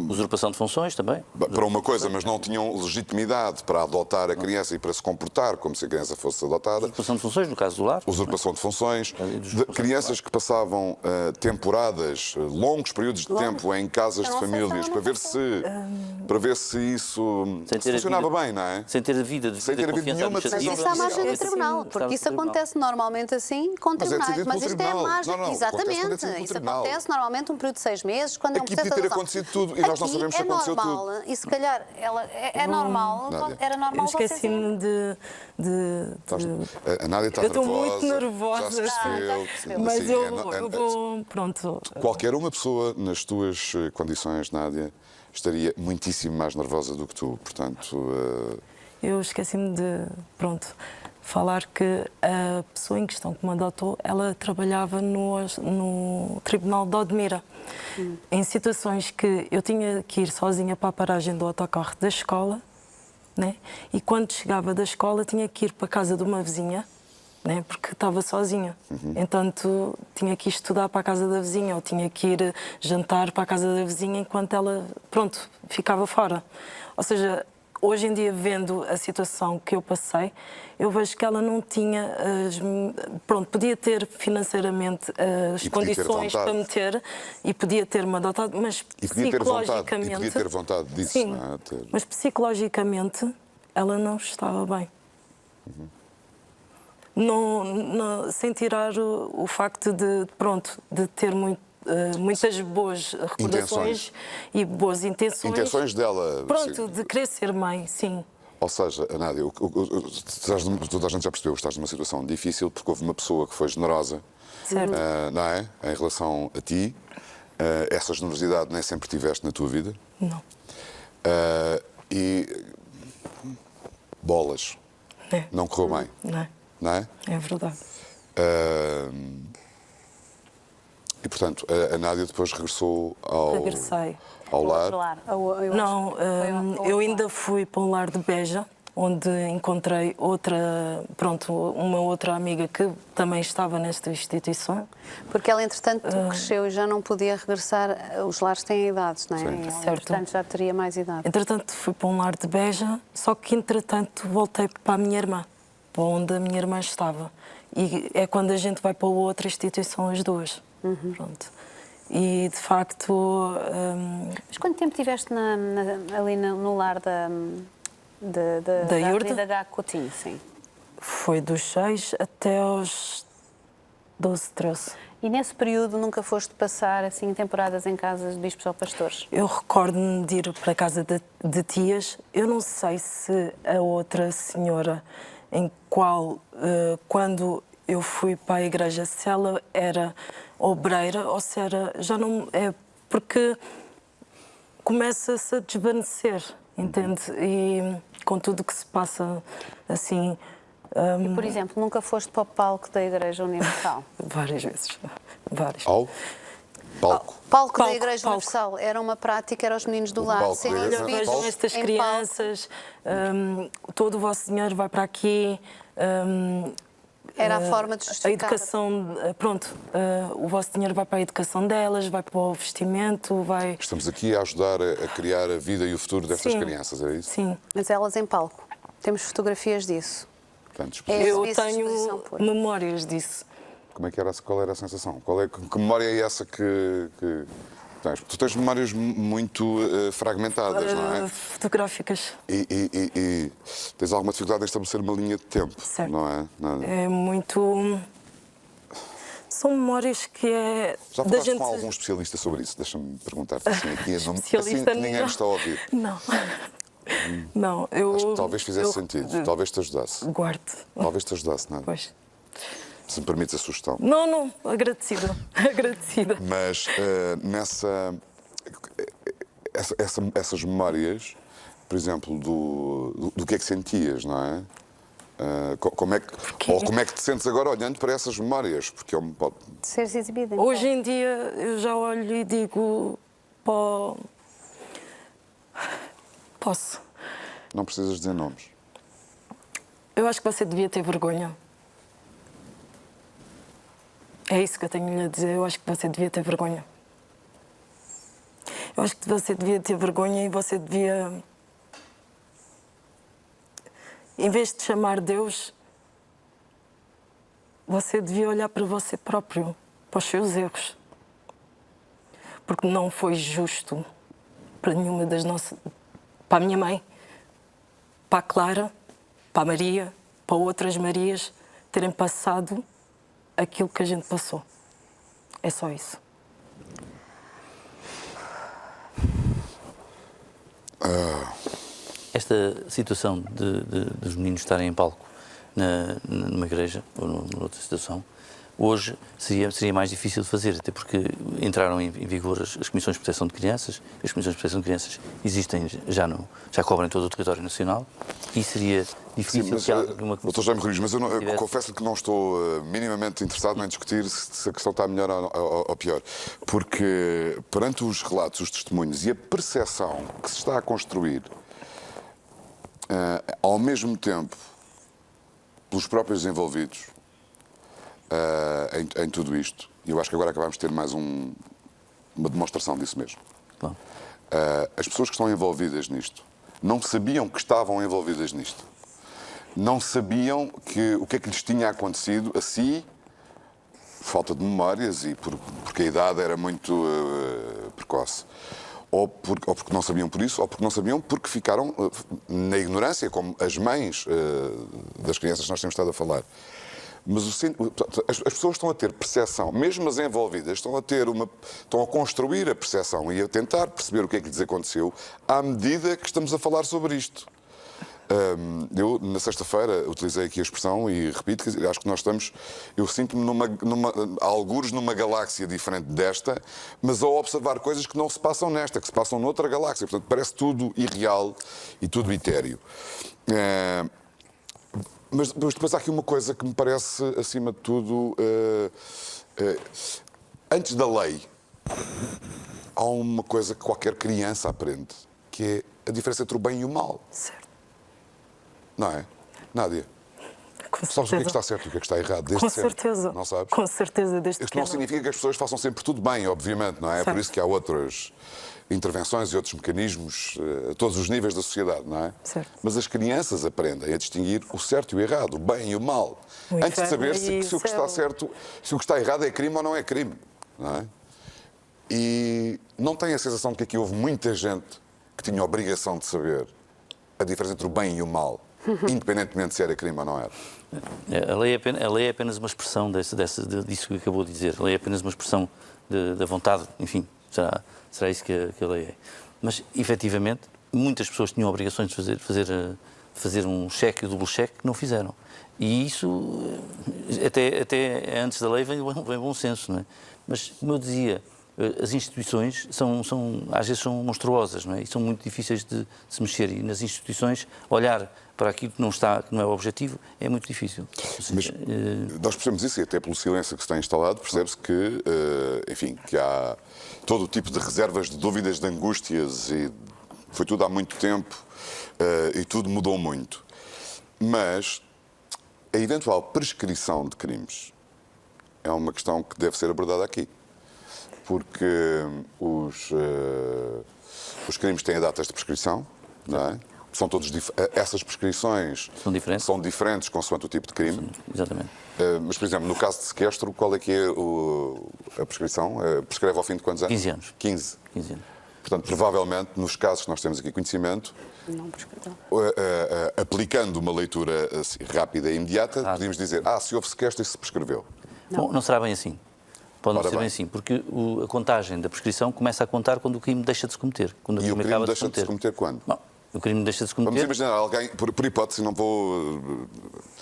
usurpação de funções também. Para uma coisa, mas não tinham legitimidade para adotar a criança e para se comportar como se a criança fosse adotada. Usurpação de funções, no caso do lar. Usurpação de funções. De crianças que passavam temporadas, longos períodos de tempo em casas de famílias para ver se isso funcionava bem, não é? Sem ter a vida de nenhuma decisão. Mas isso à margem do tribunal, porque isso acontece normalmente assim com tribunais. Mas isto é a margem. Exatamente. Isso acontece normalmente um período de 6 meses, quando é um processo de ter acontecido tudo e nós não sabemos se aconteceu tudo. E se calhar é normal, era normal. Eu esqueci-me de... A Nádia está nervosa. Eu estou muito nervosa. Já se percebeu. Mas eu vou... Pronto. Qualquer uma pessoa nas tuas condições, Nádia, estaria muitíssimo mais nervosa do que tu. Portanto... Eu esqueci-me de... Pronto. Falar que a pessoa em questão que me adotou, ela trabalhava no Tribunal de Odmira. Em situações que eu tinha que ir sozinha para a paragem do autocarro da escola, né? E quando chegava da escola tinha que ir para a casa de uma vizinha, né? Porque estava sozinha. Então tinha que ir estudar para a casa da vizinha ou tinha que ir jantar para a casa da vizinha enquanto ela, pronto, ficava fora. Ou seja, hoje em dia, vendo a situação que eu passei, eu vejo que ela não tinha, pronto, podia ter financeiramente as E podia ter condições vontade. para meter e podia ter-me adotado, mas E podia ter vontade, psicologicamente... e podia ter vontade disso, Sim, não é? mas psicologicamente ela não estava bem. Sem tirar o facto de, pronto, de ter muitas boas recordações e boas intenções. Intenções dela. Pronto, sim. de querer ser mãe, sim. Ou seja, Nádia, toda a gente já percebeu que estás numa situação difícil porque houve uma pessoa que foi generosa, Certo. não é? Em relação a ti. Essa generosidade nem sempre tiveste na tua vida. Não. E bolas. É. Não correu bem, Não é? não é? É verdade. E, portanto, a Nádia depois regressou Regressei. ao lar. Não, eu ainda fui para um lar de Beja, onde encontrei uma outra amiga que também estava nesta instituição. Porque ela, entretanto, cresceu e já não podia regressar. Os lares têm idades, não é? Sim. E ela, Certo. entretanto, já teria mais idade. Entretanto, fui para um lar de Beja, só que, entretanto, voltei para a minha irmã, para onde a minha irmã estava. E é quando a gente vai para outra instituição, as duas. Pronto. E, de facto... Mas quanto tempo estiveste ali no lar da Iurde? Avenida H. Coutinho? Sim. Foi dos 6 até aos 12, 13. E nesse período nunca foste passar assim temporadas em casas de bispos ou pastores? Eu recordo-me de ir para a casa de tias. Eu não sei se a outra senhora em qual, quando eu fui para a igreja, se ela era obreira ou se era... Já não... É porque começa-se a desvanecer, entende? E com tudo o que se passa, assim... E, por exemplo, nunca foste para o palco da Igreja Universal? Várias vezes. Várias. Ao palco. Palco da Palco, Igreja palco. Universal era uma prática, eram os meninos do O lar palco serem da Igreja exibidos Universal. Vejam estas em crianças, todo o vosso dinheiro vai para aqui. Era a forma de A justificar. educação, pronto, o vosso dinheiro vai para a educação delas, vai para o vestimento, vai... Estamos aqui a ajudar a criar a vida e o futuro destas Sim. crianças, é isso? Sim. Mas elas em palco. Temos fotografias disso. Portanto, É. Eu Exibisse exposição tenho pura. memórias disso. como é que era, qual era a sensação? Que memória é essa que tens? Tu tens memórias muito fragmentadas, não é? Fotográficas. E tens alguma dificuldade em estabelecer uma linha de tempo, Certo. não é? Nada. É muito... São memórias que é... Já da falaste gente... com algum especialista sobre isso? Deixa-me perguntar-te assim aqui, assim Especialista que ninguém não. está a ouvir. Não. Não, eu... Acho que talvez fizesse sentido, talvez te ajudasse. Guardo. Talvez te ajudasse, não é? Pois. Se me permites a sugestão. Não, agradecida. Agradecida. Mas essas memórias, por exemplo, do que é que sentias, não é? Como é que te sentes agora olhando para essas memórias? Porque pode... De seres exibida. Hoje em dia eu já olho e digo... Posso. Não precisas dizer nomes. Eu acho que você devia ter vergonha. É isso que eu tenho a dizer. Eu acho que você devia ter vergonha. Eu acho que você devia ter vergonha e você devia... Em vez de chamar Deus, você devia olhar para você próprio, para os seus erros. Porque não foi justo para nenhuma das nossas... Para a minha mãe, para a Clara, para a Maria, para outras Marias, terem passado aquilo que a gente passou. É só isso. Esta situação dos meninos estarem em palco numa igreja ou noutra situação Hoje seria mais difícil de fazer, até porque entraram em vigor as Comissões de Proteção de Crianças. As Comissões de Proteção de Crianças existem, já cobrem todo o território nacional, e seria difícil que uma Dr. Jaime Rodrigues, mas eu confesso que não estou minimamente interessado em discutir se a questão está melhor ou pior. Porque perante os relatos, os testemunhos e a percepção que se está a construir, ao mesmo tempo, pelos próprios envolvidos em tudo isto, e eu acho que agora acabamos de ter mais uma demonstração disso mesmo. Bom. As pessoas que estão envolvidas nisto não sabiam que estavam envolvidas nisto. Não sabiam o que é que lhes tinha acontecido a si, falta de memórias e porque a idade era muito precoce. Ou porque não sabiam por isso, ou porque não sabiam porque ficaram na ignorância, como as mães das crianças que nós temos estado a falar. Mas as pessoas estão a ter percepção, mesmo as envolvidas, estão a construir a percepção e a tentar perceber o que é que lhes aconteceu à medida que estamos a falar sobre isto. Eu, na sexta-feira, utilizei aqui a expressão e repito, acho que nós estamos, eu sinto-me algures numa galáxia diferente desta, mas a observar coisas que não se passam nesta, que se passam noutra galáxia. Portanto, parece tudo irreal e tudo etéreo. Mas depois há aqui uma coisa que me parece, acima de tudo, antes da lei, há uma coisa que qualquer criança aprende, que é a diferença entre o bem e o mal. Certo. Não é? Nádia? Com Sabes o que é que está certo e o que é que está errado desde Com sempre? certeza. Não sabes? Com certeza, desde Isto não significa que as pessoas façam sempre tudo bem, obviamente, não é? É por isso que há outras intervenções e outros mecanismos a todos os níveis da sociedade, não é? Certo. Mas as crianças aprendem a distinguir o certo e o errado, o bem e o mal, antes de saber se o que está certo, se o que está errado é crime ou não é crime, não é? E não tenho a sensação de que aqui houve muita gente que tinha a obrigação de saber a diferença entre o bem e o mal, independentemente se era crime ou não era. A lei é apenas uma expressão disso que acabou de dizer. A lei é apenas uma expressão da vontade, enfim, será isso que a lei é. Mas, efetivamente, muitas pessoas tinham obrigações de fazer um cheque e duplo cheque que não fizeram. E isso, até antes da lei, vem bom senso, não é? Mas, como eu dizia, as instituições às vezes são monstruosas, não é? E são muito difíceis de se mexer. E nas instituições, olhar para aquilo que não é o objetivo, é muito difícil. Mas nós percebemos isso, e até pelo silêncio que se tem instalado, percebe-se que, enfim, que há todo o tipo de reservas, de dúvidas, de angústias, e foi tudo há muito tempo, e tudo mudou muito. Mas a eventual prescrição de crimes é uma questão que deve ser abordada aqui. Porque os crimes têm datas de prescrição, não é? São todos essas prescrições são diferentes consoante o tipo de crime. Sim, exatamente. Mas, por exemplo, no caso de sequestro, qual é que é a prescrição? Prescreve ao fim de quantos anos? 15 anos. 15. 15 anos. Portanto, provavelmente, nos casos que nós temos aqui conhecimento, Não prescreveu. aplicando uma leitura assim, rápida e imediata, podíamos dizer, se houve sequestro, isso se prescreveu. Bom, não será bem assim. Pode não ser bem assim, porque a contagem da prescrição começa a contar quando o crime deixa de se cometer. Quando E o crime deixa de se cometer quando? Bom, o crime deixa de se cometer... Vamos imaginar alguém, por hipótese, não vou...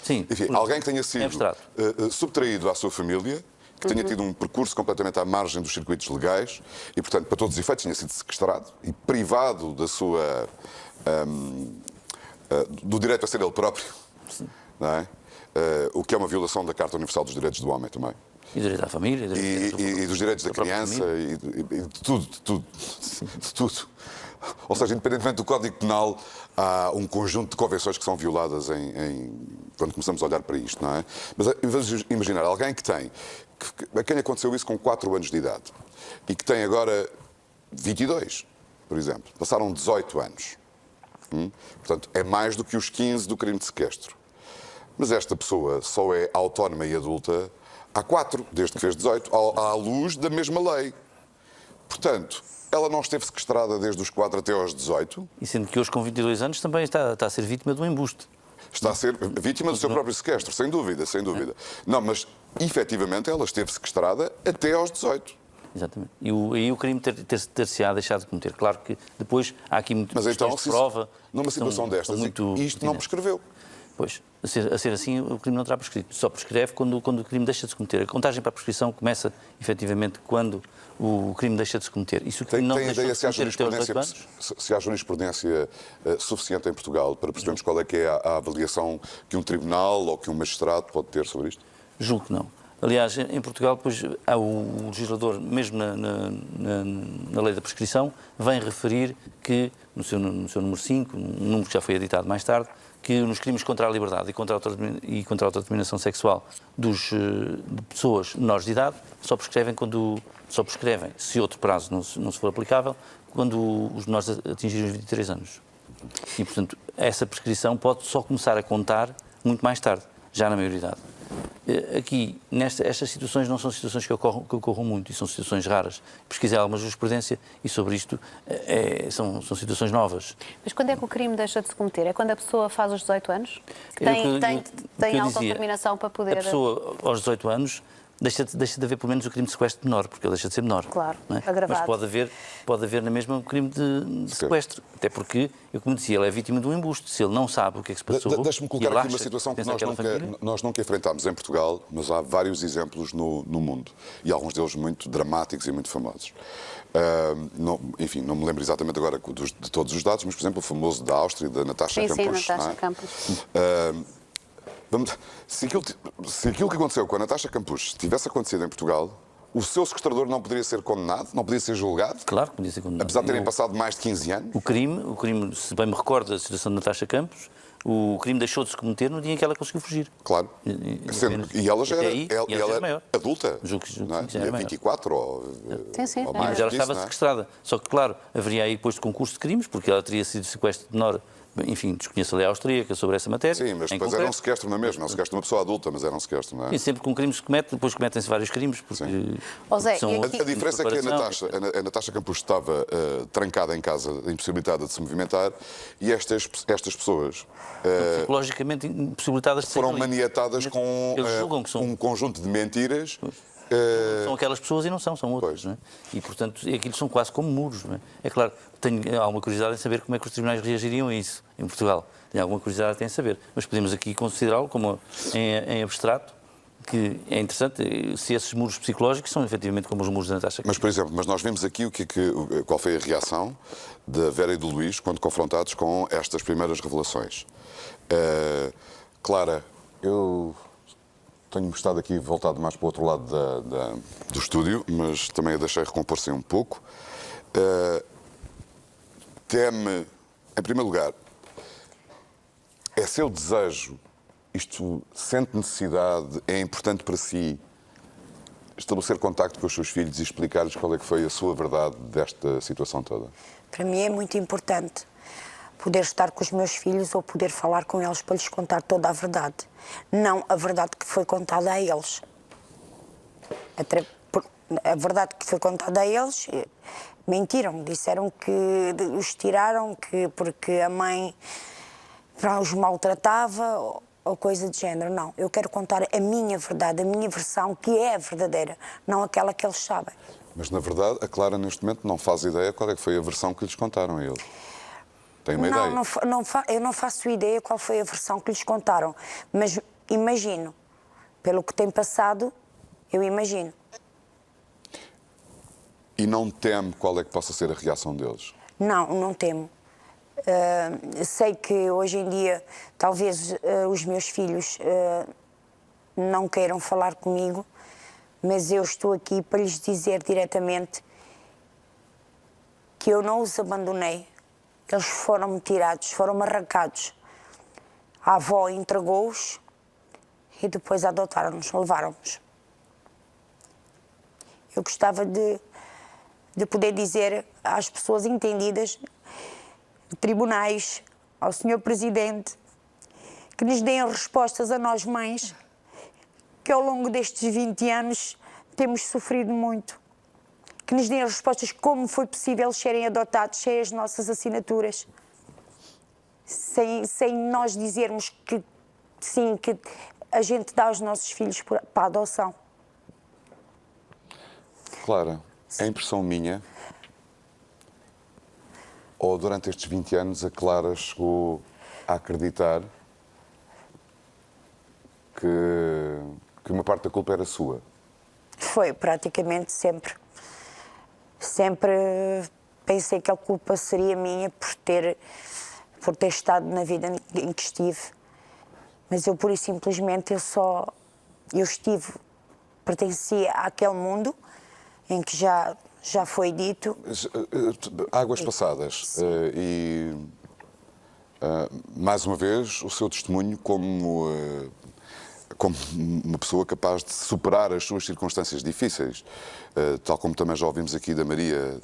Sim. Enfim, alguém que tenha sido subtraído à sua família, que tenha tido um percurso completamente à margem dos circuitos legais e, portanto, para todos os efeitos, tenha sido sequestrado e privado da sua... do direito a ser ele próprio. Sim. Não é? O que é uma violação da Carta Universal dos Direitos do Homem também. E direito à família. E dos direitos da criança, e de tudo. Ou seja, independentemente do Código Penal, há um conjunto de convenções que são violadas quando começamos a olhar para isto, não é? Mas vamos imaginar alguém a quem aconteceu isso com 4 anos de idade e que tem agora 22, por exemplo. Passaram 18 anos. Portanto, é mais do que os 15 do crime de sequestro. Mas esta pessoa só é autónoma e adulta há 4, desde que fez 18, à luz da mesma lei. Portanto, ela não esteve sequestrada desde os 4 até aos 18. E sendo que hoje, com 22 anos, também está a ser vítima de um embuste. Está a ser vítima do seu próprio sequestro, sem dúvida, sem dúvida. Não, mas, efetivamente, ela esteve sequestrada até aos 18. Exatamente. E aí o crime ter-se-á deixado de cometer. Claro que depois há aqui muitas questões de prova. Numa situação destas, isto não prescreveu. Pois. A ser assim, o crime não terá prescrito. Só prescreve quando o crime deixa de se cometer. A contagem para a prescrição começa, efetivamente, quando o crime deixa de se cometer. Isso Tem não ideia deixou de se cometer até aos 18 anos? se há jurisprudência suficiente em Portugal para percebermos qual é que é a avaliação que um tribunal ou que um magistrado pode ter sobre isto? Julgo que não. Aliás, em Portugal, pois, há o legislador, mesmo na lei da prescrição, vem referir que, no seu número 5, um número que já foi editado mais tarde, que nos crimes contra a liberdade e contra a autodeterminação sexual de pessoas menores de idade só prescrevem, se outro prazo não se for aplicável, quando os menores atingirem os 23 anos. E, portanto, essa prescrição pode só começar a contar muito mais tarde, já na maioridade. Aqui, estas situações não são situações que ocorram muito e são situações raras. Pesquisei alguma jurisprudência e sobre isto são situações novas. Mas quando é que o crime deixa de se cometer? É quando a pessoa faz os 18 anos? Que tem autodeterminação para poder... A pessoa, aos 18 anos, deixa de haver pelo menos o crime de sequestro de menor, porque ele deixa de ser menor. Claro, não é? agravado. Mas pode haver na mesma um crime de sequestro. Até porque, eu como dizia, ele é vítima de um embuste. Se ele não sabe o que é que se passou... Deixa-me colocar aqui uma situação que nós nunca enfrentámos em Portugal, mas há vários exemplos no mundo. E alguns deles muito dramáticos e muito famosos. Enfim, não me lembro exatamente agora de todos os dados, mas, por exemplo, o famoso da Áustria, da Natasha Campos. Sim, Natasha Campos. Se aquilo que aconteceu com a Natasha Campos tivesse acontecido em Portugal, o seu sequestrador não poderia ser condenado, não poderia ser julgado? Claro que podia ser condenado. Apesar de terem passado mais de 15 anos? O crime, se bem me recordo da situação de Natasha Campos, o crime deixou de se cometer no dia em que ela conseguiu fugir. Claro. E ela já era maior. Adulta. Julgo que não é? já era maior. 24 ou mais. Mas ela disso, estava não é? sequestrada. Só que, claro, haveria aí depois de concurso de crimes, porque ela teria sido sequestro de menor. Enfim, desconheço a lei austríaca sobre essa matéria. Sim, mas depois era um sequestro na mesma. Não sequestro de uma pessoa adulta, mas era um sequestro, não é? E sempre que um crime se comete, depois cometem-se vários crimes. Porque Zé, A diferença é que a Natasha Campos estava trancada em casa, impossibilitada de se movimentar, e estas pessoas psicologicamente impossibilitadas de foram sair dali. maniatadas com Eles julgam que são. um conjunto de mentiras. São aquelas pessoas e não são outras. Não é? E, portanto, aquilo são quase como muros. Não é? É claro, tenho alguma curiosidade em saber como é que os tribunais reagiriam a isso em Portugal. Tenho alguma curiosidade em saber. Mas podemos aqui considerá-lo como em abstrato, que é interessante se esses muros psicológicos são efetivamente como os muros da Natasha. Mas, por exemplo, nós vimos aqui qual foi a reação da Vera e do Luís quando confrontados com estas primeiras revelações. Clara, eu tenho estado aqui voltado mais para o outro lado do estúdio, mas também a deixei recompor-se um pouco. Teme, em primeiro lugar, é seu desejo, isto sente necessidade, é importante para si estabelecer contacto com os seus filhos e explicar-lhes qual é que foi a sua verdade desta situação toda? Para mim é muito importante poder estar com os meus filhos ou poder falar com eles para lhes contar toda a verdade. Não a verdade que foi contada a eles. A verdade que foi contada a eles, mentiram. Disseram que os tiraram porque a mãe os maltratava ou coisa de género. Não, eu quero contar a minha verdade, a minha versão, que é a verdadeira, não aquela que eles sabem. Mas, na verdade, a Clara, neste momento, não faz ideia qual é que foi a versão que lhes contaram a eles. Tem uma ideia? Eu não faço ideia qual foi a versão que lhes contaram, mas imagino, pelo que tem passado, eu imagino. E não teme qual é que possa ser a reação deles? Não temo. Sei que hoje em dia talvez os meus filhos não queiram falar comigo, mas eu estou aqui para lhes dizer diretamente que eu não os abandonei. Eles foram-me tirados, foram-me arrancados. A avó entregou-os e depois adotaram-nos, levaram-nos. Eu gostava de poder dizer às pessoas entendidas, tribunais, ao Sr. Presidente, que nos deem respostas a nós mães, que ao longo destes 20 anos temos sofrido muito. Que nos deem respostas como foi possível eles serem adotados sem as nossas assinaturas, sem nós dizermos que sim, que a gente dá os nossos filhos para a adoção. Clara, é impressão minha, ou durante estes 20 anos a Clara chegou a acreditar que uma parte da culpa era sua? Foi praticamente sempre. Sempre pensei que a culpa seria minha por ter estado na vida em que estive. Mas eu, pura e simplesmente, eu estive, pertencia àquele mundo em que já foi dito. Águas passadas. Mais uma vez, o seu testemunho como uma pessoa capaz de superar as suas circunstâncias difíceis, tal como também já ouvimos aqui da Maria,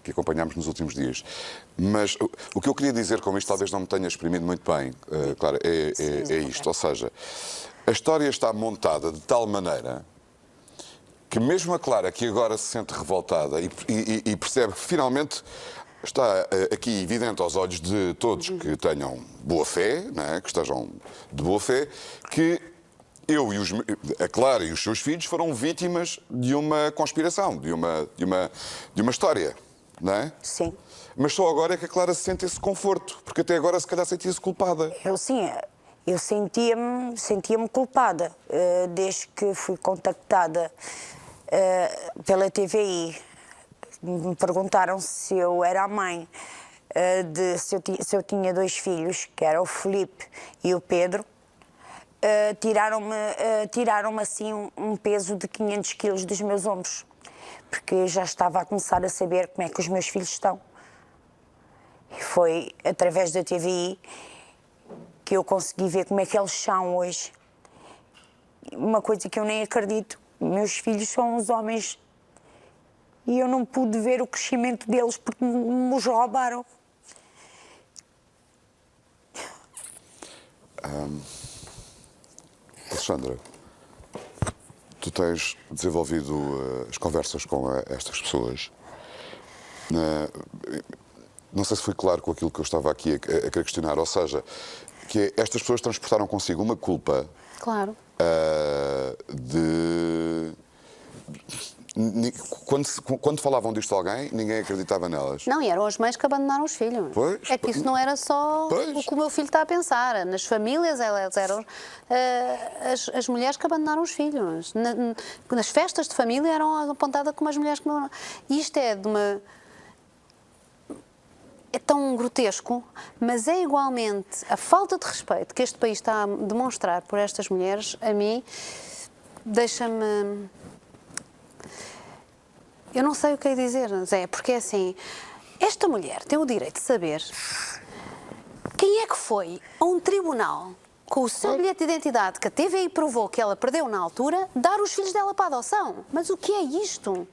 que acompanhámos nos últimos dias. Mas o que eu queria dizer com isto, talvez não me tenha exprimido muito bem, claro, é isto. Ou seja, a história está montada de tal maneira que mesmo a Clara, que agora se sente revoltada e percebe que finalmente está aqui evidente aos olhos de todos que tenham boa fé, não é? Que estejam de boa fé, que a Clara e os seus filhos foram vítimas de uma conspiração, de uma história, não é? Sim. Mas só agora é que a Clara se sente esse conforto, porque até agora se calhar sentia-se culpada. Eu sentia-me culpada desde que fui contactada pela TVI. Me perguntaram se eu era a mãe, se eu tinha 2 filhos, que era o Filipe e o Pedro. Tiraram-me assim um peso de 500 quilos dos meus ombros, porque eu já estava a começar a saber como é que os meus filhos estão. E foi através da TVI que eu consegui ver como é que eles são hoje. Uma coisa que eu nem acredito, meus filhos são uns homens e eu não pude ver o crescimento deles porque me os roubaram. Alexandra, tu tens desenvolvido as conversas com estas pessoas. Não sei se fui claro com aquilo que eu estava aqui a querer questionar, ou seja, que estas pessoas transportaram consigo uma culpa. Claro. Quando falavam disto a alguém, ninguém acreditava nelas. Não, e eram as mães que abandonaram os filhos. Pois, é que isso não era só o que o meu filho está a pensar. Nas famílias, elas eram as mulheres que abandonaram os filhos. Nas festas de família eram apontadas como as mulheres que não... E isto é de uma... É tão grotesco, mas é igualmente a falta de respeito que este país está a demonstrar por estas mulheres, a mim, deixa-me... Eu não sei o que é dizer, Zé, porque é assim, esta mulher tem o direito de saber quem é que foi a um tribunal com o seu bilhete de identidade que a TVI provou que ela perdeu na altura, dar os filhos dela para a adoção. Mas o que é isto?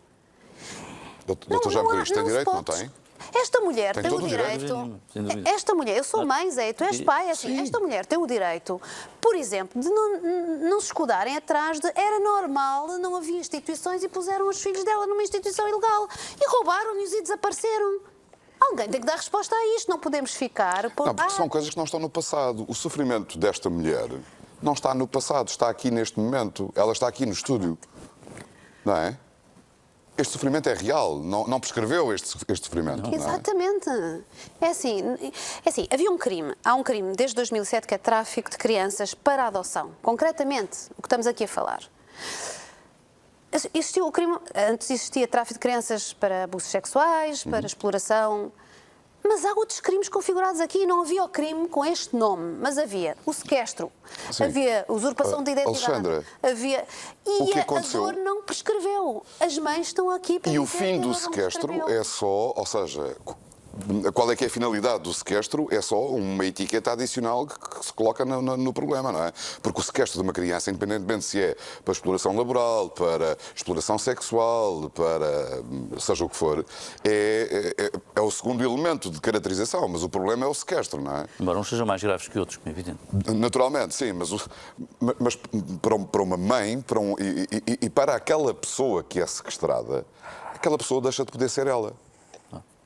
Doutor Jaime Rodrigues, tem direito, não tem? Esta mulher tem o todo o direito. direito. Esta mulher, eu sou mãe, Zé, tu és pai, é assim, esta mulher tem o direito, por exemplo, de não se escudarem atrás de era normal, não havia instituições e puseram os filhos dela numa instituição ilegal e roubaram-nos e desapareceram. Alguém tem que dar resposta a isto, não podemos ficar... Não, porque são coisas que não estão no passado. O sofrimento desta mulher não está no passado, está aqui neste momento. Ela está aqui no estúdio, não é? Este sofrimento é real, não prescreveu este sofrimento. Não. Exatamente. É assim, havia um crime, há um crime desde 2007 que é tráfico de crianças para a adoção. Concretamente, o que estamos aqui a falar. Existiu o crime, antes existia tráfico de crianças para abusos sexuais, para exploração... Mas há outros crimes configurados aqui. Não havia o crime com este nome, mas havia o sequestro, Sim. havia usurpação de identidade, Alexandra, havia... o que E a aconteceu? dor não prescreveu. As mães estão aqui para E o dizer fim que a do dor não sequestro prescreveu. é só, ou seja, qual é que é a finalidade do sequestro? É só uma etiqueta adicional que se coloca no problema, não é? Porque o sequestro de uma criança, independentemente se é para exploração laboral, para exploração sexual, para seja o que for, é o segundo elemento de caracterização, mas o problema é o sequestro, não é? Embora uns sejam mais graves que outros, como é evidente. Naturalmente, sim, mas para uma mãe e para aquela pessoa que é sequestrada, aquela pessoa deixa de poder ser ela.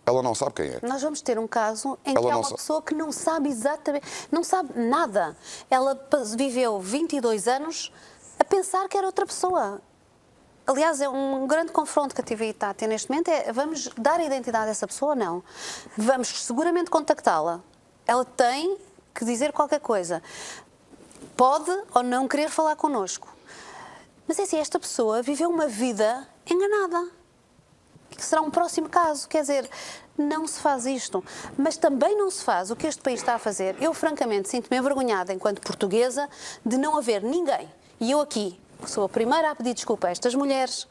Ela não sabe quem é. Nós vamos ter um caso em Ela que há não uma sabe. pessoa que não sabe exatamente, não sabe nada. Ela viveu 22 anos a pensar que era outra pessoa. Aliás, é um grande confronto que a TVI está a ter neste momento, vamos dar a identidade dessa pessoa ou não? Vamos seguramente contactá-la. Ela tem que dizer qualquer coisa. pode ou não querer falar connosco. Mas é assim, esta pessoa viveu uma vida enganada. Que será um próximo caso. Quer dizer, não se faz isto. Mas também não se faz o que este país está a fazer. Eu, francamente, sinto-me envergonhada, enquanto portuguesa, de não haver ninguém, e eu aqui, que sou a primeira a pedir desculpa a estas mulheres,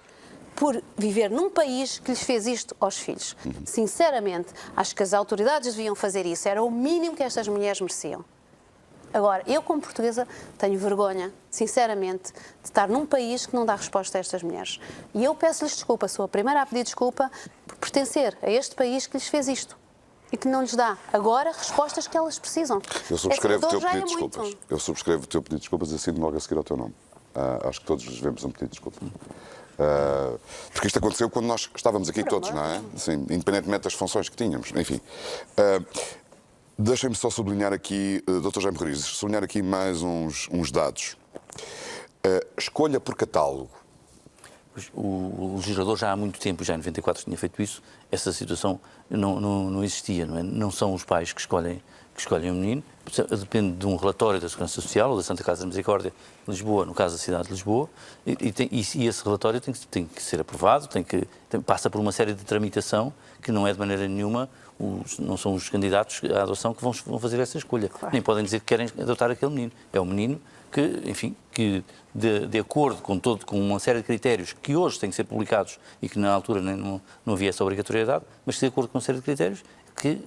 por viver num país que lhes fez isto aos filhos. Sinceramente, acho que as autoridades deviam fazer isso. Era o mínimo que estas mulheres mereciam. Agora, eu como portuguesa tenho vergonha, sinceramente, de estar num país que não dá resposta a estas mulheres. E eu peço-lhes desculpa, sou a primeira a pedir desculpa por pertencer a este país que lhes fez isto e que não lhes dá agora respostas que elas precisam. Eu subscrevo o teu já pedido é de muito. desculpas. Eu subscrevo o teu pedido de desculpas e assino logo a seguir ao teu nome. Acho que todos devemos um pedido de desculpa. Porque isto aconteceu quando nós estávamos aqui todos, não é? Assim, independentemente das funções que tínhamos. Enfim. Deixem-me só sublinhar aqui, Dr. Jaime Rodrigues, sublinhar aqui mais uns dados. Escolha por catálogo. O legislador já há muito tempo, já em 94 tinha feito isso, essa situação não existia, não é? Não são os pais que escolhem o menino, depende de um relatório da Segurança Social ou da Santa Casa da Misericórdia de Lisboa, no caso da cidade de Lisboa, e esse relatório tem que ser aprovado, passa por uma série de tramitação que não é de maneira nenhuma, não são os candidatos à adoção que vão fazer essa escolha. Claro. Nem podem dizer que querem adotar aquele menino. É o menino que, enfim, que de acordo com uma série de critérios que hoje têm que ser publicados e que na altura não havia essa obrigatoriedade, mas de acordo com uma série de critérios que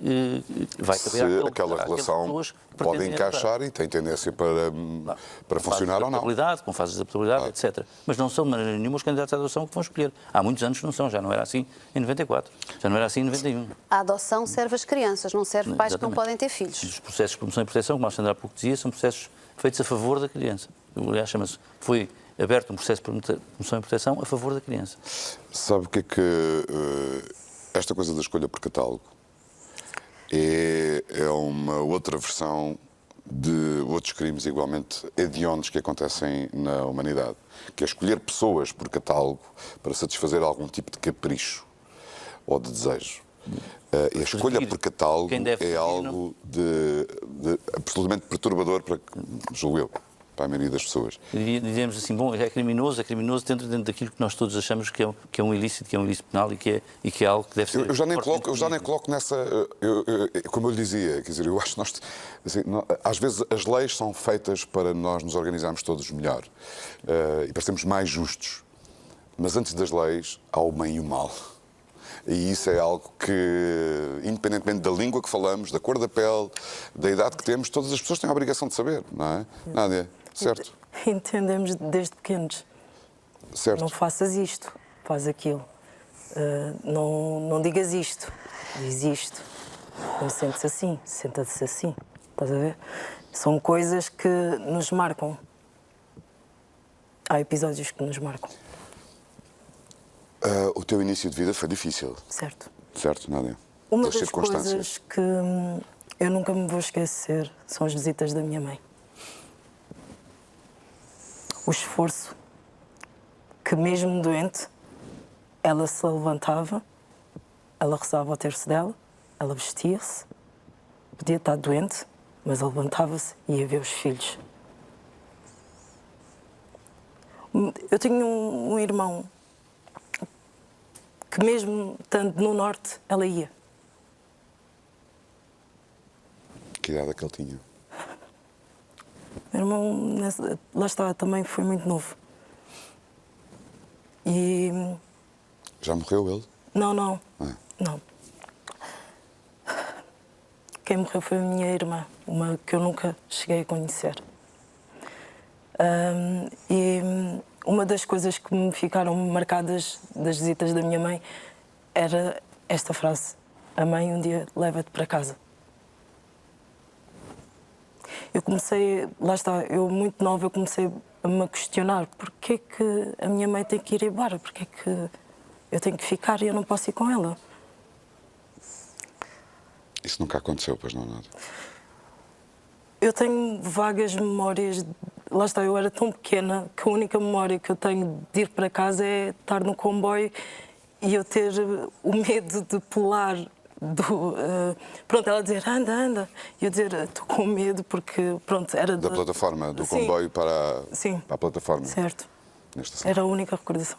vai caber se aquela relação pode encaixar e tem tendência para funcionar ou não. Com fases de adaptabilidade, etc. Mas não são de maneira nenhuma os candidatos à adoção que vão escolher. Há muitos anos não são, já não era assim em 94, já não era assim em 91. A adoção serve às crianças, não serve pais que não podem ter filhos. Os processos de promoção e proteção, como a Alexandra há pouco dizia, são processos feitos a favor da criança. Aliás, foi aberto um processo de promoção e proteção a favor da criança. Sabe o que é que esta coisa da escolha por catálogo é uma outra versão de outros crimes igualmente hediondos que acontecem na humanidade, que é escolher pessoas por catálogo para satisfazer algum tipo de capricho ou de desejo. E a escolha por catálogo é algo de absolutamente perturbador para, julgo eu, para a maioria das pessoas. Dizemos assim, bom, é criminoso dentro daquilo que nós todos achamos que é um ilícito, penal e que é algo que deve ser... Eu já nem coloco nessa... como eu lhe dizia, quer dizer, eu acho que nós... Assim, às vezes as leis são feitas para nós nos organizarmos todos melhor e para sermos mais justos. Mas antes das leis há o bem e o mal. E isso é algo que, independentemente da língua que falamos, da cor da pele, da idade que temos, todas as pessoas têm a obrigação de saber, não é? Nádia, certo? Entendemos desde pequenos. Certo. Não faças isto, faz aquilo. Não digas isto, diz isto. Não sentes assim, senta-se assim. Estás a ver? São coisas que nos marcam. Há episódios que nos marcam. O teu início de vida foi difícil. Certo. Certo, Nádia? Uma das coisas que eu nunca me vou esquecer são as visitas da minha mãe. O esforço que, mesmo doente, ela se levantava, ela rezava o terço dela, ela vestia-se, podia estar doente, mas levantava-se e ia ver os filhos. Eu tinha um irmão que, mesmo estando no norte, ela ia. Que idade é que ele tinha? Meu irmão, lá está, também foi muito novo. E... Já morreu ele? Não. Não. Quem morreu foi a minha irmã, uma que eu nunca cheguei a conhecer. E uma das coisas que me ficaram marcadas das visitas da minha mãe era esta frase: a mãe um dia leva-te para casa. Eu comecei, lá está, eu muito nova, eu comecei a me questionar porque é que a minha mãe tem que ir embora, porque é que eu tenho que ficar e eu não posso ir com ela. Isso nunca aconteceu, pois não, nada? Eu tenho vagas memórias, lá está, eu era tão pequena que a única memória que eu tenho de ir para casa é estar no comboio e eu ter o medo de pular Pronto, ela dizer, anda, anda. E eu dizer, estou com medo, porque, pronto, era Da plataforma, do Sim. comboio para Sim. a plataforma. Certo. Nesta estação. Era a única recordação.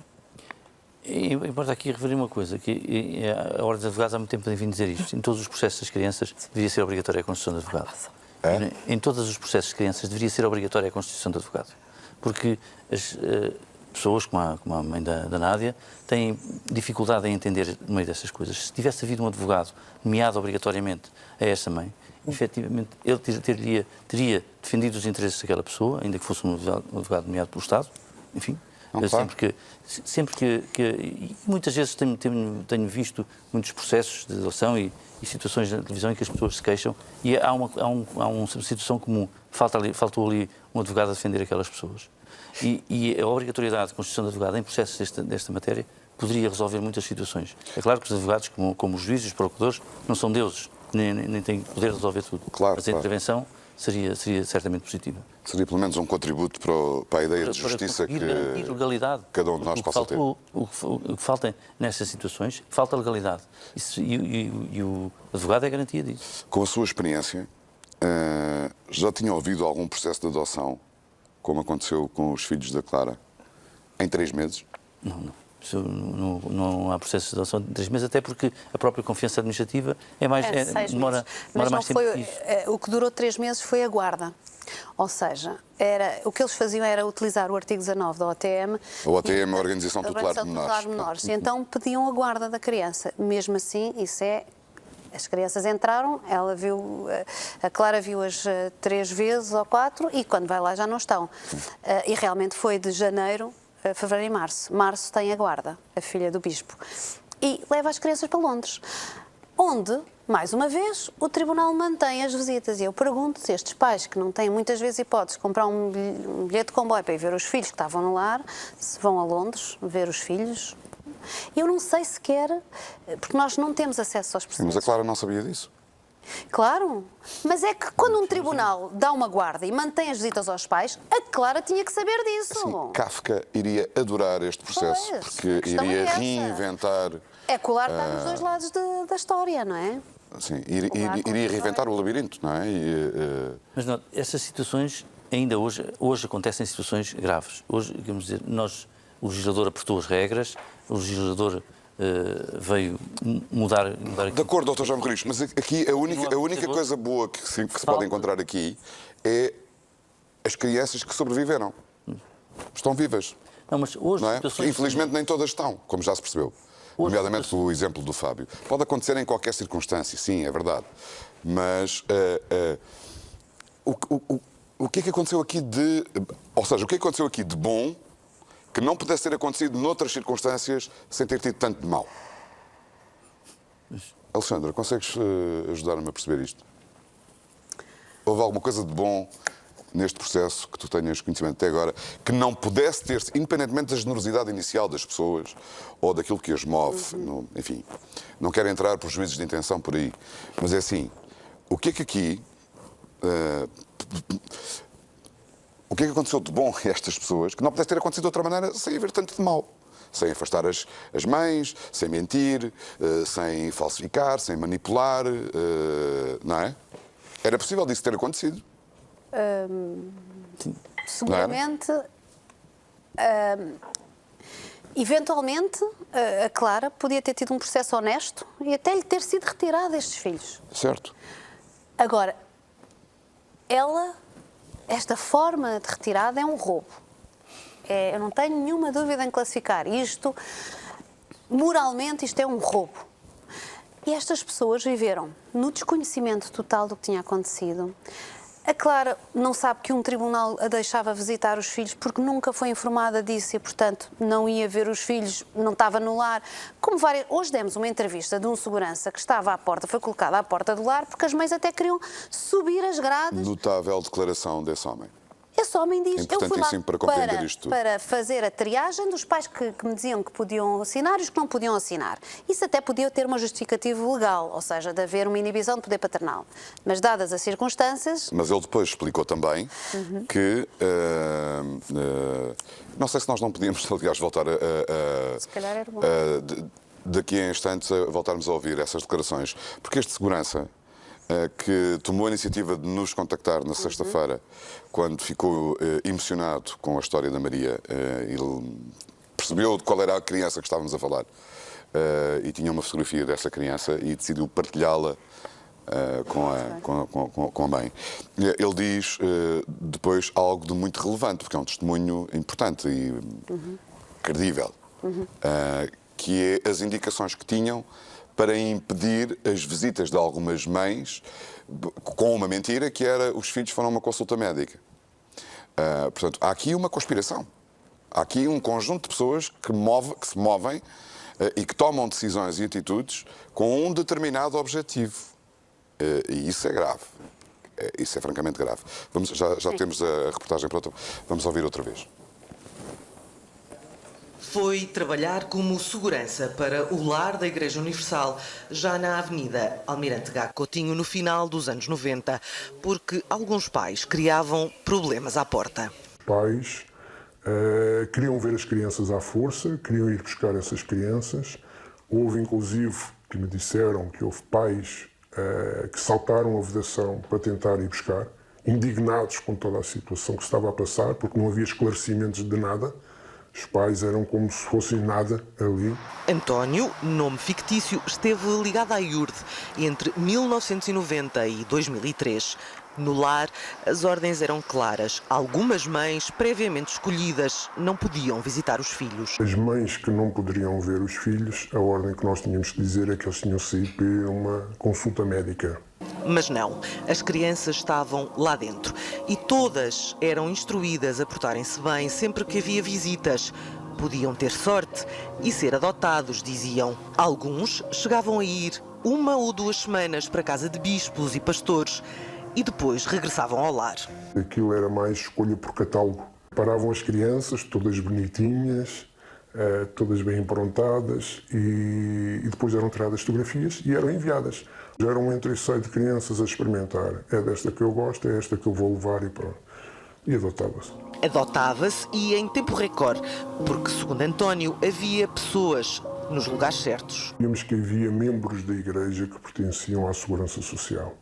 E importa aqui referir uma coisa, que a Ordem dos Advogados há muito tempo tem vindo dizer isto. Em todos os processos das crianças deveria ser obrigatória a constituição de advogado. É? Em todos os processos de crianças deveria ser obrigatória a constituição de advogado. Porque as pessoas, como a mãe da Nádia, têm dificuldade em entender no meio dessas coisas. Se tivesse havido um advogado nomeado obrigatoriamente a essa mãe, efetivamente ele teria defendido os interesses daquela pessoa, ainda que fosse um advogado nomeado pelo Estado, enfim. Não, claro. Sempre que e muitas vezes tenho visto muitos processos de adoção e situações na televisão em que as pessoas se queixam e há uma situação comum. Faltou ali um advogado a defender aquelas pessoas. E a obrigatoriedade de constituição de advogado em processos desta matéria poderia resolver muitas situações. É claro que os advogados, como os juízes e os procuradores, não são deuses, nem têm poder de resolver tudo. Claro, mas a intervenção seria certamente positiva. Seria pelo menos um contributo para a ideia de justiça que legalidade. cada um de nós possa ter. O que falta nessas situações, falta legalidade. E o advogado é garantia disso. Com a sua experiência, já tinha ouvido algum processo de adoção, como aconteceu com os filhos da Clara, em 3 meses? Não. Não há processo de adoção de 3 meses, até porque a própria confiança administrativa demora mais tempo que isso. O que durou 3 meses foi a guarda. Ou seja, o que eles faziam era utilizar o artigo 19 da OTM. A OTM é a Organização Tutelar de Menores. E então pediam a guarda da criança. Mesmo assim, as crianças entraram, a Clara viu-as 3 vezes ou 4 e quando vai lá já não estão. E realmente foi de janeiro, fevereiro e março. Março tem a guarda, a filha do bispo. E leva as crianças para Londres, onde, mais uma vez, o tribunal mantém as visitas. E eu pergunto se estes pais, que não têm muitas vezes hipótese de comprar um bilhete de comboio para ir ver os filhos que estavam no lar, se vão a Londres ver os filhos. Eu não sei sequer, porque nós não temos acesso aos processos. Mas a Clara não sabia disso. Claro, mas é que quando um tribunal dá uma guarda e mantém as visitas aos pais, a Clara tinha que saber disso. Assim, Kafka iria adorar este processo, Pois, porque a questão iria é essa. reinventar... É que o lar está nos dois lados da história, não é? Sim, iria reinventar o labirinto, não é? Mas não, essas situações ainda hoje acontecem situações graves. Hoje, queremos dizer, o legislador apertou as regras, o legislador veio mudar De acordo, Dr. João Rodrigues, mas aqui a única coisa boa que se pode encontrar aqui é as crianças que sobreviveram. Estão vivas. Não, mas hoje Não é? situações... Infelizmente nem todas estão, como já se percebeu. Nomeadamente o exemplo do Fábio. Pode acontecer em qualquer circunstância, sim, é verdade. Mas o que é que aconteceu aqui de... Ou seja, o que é que aconteceu aqui de bom que não pudesse ter acontecido noutras circunstâncias sem ter tido tanto de mal? Alexandra, consegues ajudar-me a perceber isto? Houve alguma coisa de bom neste processo que tu tenhas conhecimento até agora, que não pudesse ter, independentemente da generosidade inicial das pessoas ou daquilo que as move, enfim, não quero entrar por juízos de intenção por aí, mas é assim, o que é que aqui, o que é que aconteceu de bom a estas pessoas que não pudesse ter acontecido de outra maneira sem haver tanto de mal? Sem afastar as mães, sem mentir, sem falsificar, sem manipular, não é? Era possível disso ter acontecido? Seguramente, eventualmente, a Clara podia ter tido um processo honesto e até lhe ter sido retirado estes filhos. Certo. Agora, esta forma de retirada é um roubo. Eu não tenho nenhuma dúvida em classificar isto. Moralmente, isto é um roubo. E estas pessoas viveram no desconhecimento total do que tinha acontecido. A Clara não sabe que um tribunal a deixava visitar os filhos porque nunca foi informada disso e, portanto, não ia ver os filhos, não estava no lar. Hoje demos uma entrevista de um segurança que estava à porta, foi colocado à porta do lar porque as mães até queriam subir as grades. Notável declaração desse homem. Esse homem diz, eu fui lá para compreender isto tudo. para fazer a triagem dos pais que me diziam que podiam assinar e os que não podiam assinar. Isso até podia ter uma justificativa legal, ou seja, de haver uma inibição de poder paternal. Mas dadas as circunstâncias... Mas ele depois explicou também que... não sei se nós não podíamos, aliás, voltar Se calhar era bom. daqui a instantes a voltarmos a ouvir essas declarações, porque este segurança que tomou a iniciativa de nos contactar na sexta-feira, quando ficou emocionado com a história da Maria, ele percebeu de qual era a criança que estávamos a falar e tinha uma fotografia dessa criança e decidiu partilhá-la com a mãe. Ele diz depois algo de muito relevante, porque é um testemunho importante e credível, que é as indicações que tinham para impedir as visitas de algumas mães com uma mentira, que era os filhos foram a uma consulta médica. Portanto, há aqui uma conspiração. Há aqui um conjunto de pessoas que se movem e que tomam decisões e atitudes com um determinado objetivo. E isso é grave. Isso é francamente grave. Já temos a reportagem pronta. Vamos ouvir outra vez. Foi trabalhar como segurança para o lar da Igreja Universal, já na Avenida Almirante Gago Coutinho, no final dos anos 90, porque alguns pais criavam problemas à porta. Os pais queriam ver as crianças à força, queriam ir buscar essas crianças. Houve, inclusive, que me disseram que houve pais que saltaram a vedação para tentar ir buscar, indignados com toda a situação que se estava a passar, porque não havia esclarecimentos de nada. Os pais eram como se fossem nada ali. António, nome fictício, esteve ligado à IURD entre 1990 e 2003. No lar, as ordens eram claras. Algumas mães, previamente escolhidas, não podiam visitar os filhos. As mães que não poderiam ver os filhos, a ordem que nós tínhamos que dizer é que eles tinham saído para uma consulta médica. Mas não, as crianças estavam lá dentro e todas eram instruídas a portarem-se bem sempre que havia visitas. Podiam ter sorte e ser adotados, diziam. Alguns chegavam a ir 1 ou 2 semanas para a casa de bispos e pastores e depois regressavam ao lar. Aquilo era mais escolha por catálogo. Paravam as crianças, todas bonitinhas, todas bem aprontadas e depois eram tiradas fotografias e eram enviadas. Era um entra e sai de crianças a experimentar. É desta que eu gosto, é esta que eu vou levar e pronto. E adotava-se. Adotava-se e em tempo recorde, porque, segundo António, havia pessoas nos lugares certos. Vimos que havia membros da igreja que pertenciam à Segurança Social.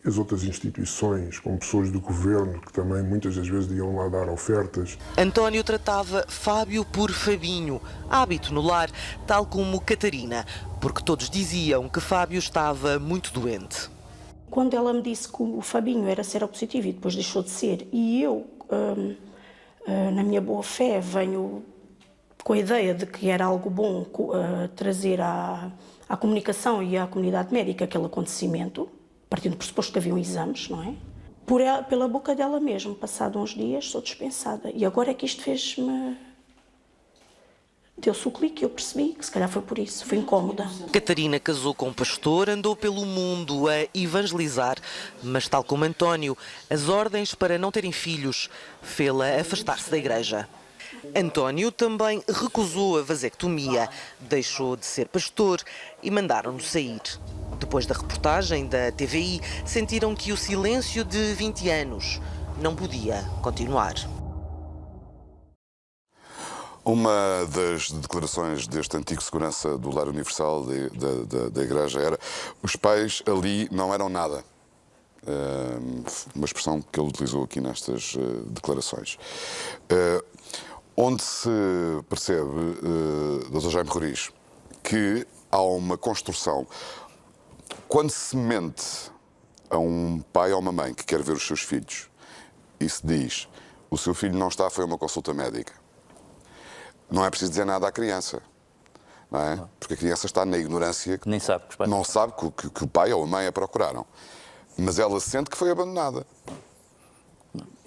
As outras instituições, como pessoas do governo, que também muitas das vezes iam lá dar ofertas. António tratava Fábio por Fabinho, hábito no lar, tal como Catarina, porque todos diziam que Fábio estava muito doente. Quando ela me disse que o Fabinho era seropositivo e depois deixou de ser, e eu, na minha boa fé, venho com a ideia de que era algo bom trazer à comunicação e à comunidade médica aquele acontecimento, partindo do pressuposto que haviam exames, não é? Pela boca dela mesmo, passado uns dias, sou dispensada. E agora é que isto fez-me... Deu-se o clique e eu percebi que se calhar foi por isso, foi incómoda. Catarina casou com um pastor, andou pelo mundo a evangelizar, mas tal como António, as ordens para não terem filhos fê-la afastar-se da igreja. António também recusou a vasectomia, deixou de ser pastor e mandaram-no sair. Depois da reportagem da TVI, sentiram que o silêncio de 20 anos não podia continuar. Uma das declarações deste antigo segurança do Lar Universal da Igreja era: os pais ali não eram nada. Uma expressão que ele utilizou aqui nestas declarações. Onde se percebe, Dr. Jaime Roriz, que há uma construção. Quando se mente a um pai ou uma mãe que quer ver os seus filhos e se diz: o seu filho não está, foi a uma consulta médica, não é preciso dizer nada à criança, não é? Porque a criança está na ignorância, Nem sabe que os pais... não sabe que o pai ou a mãe a procuraram, mas ela sente que foi abandonada.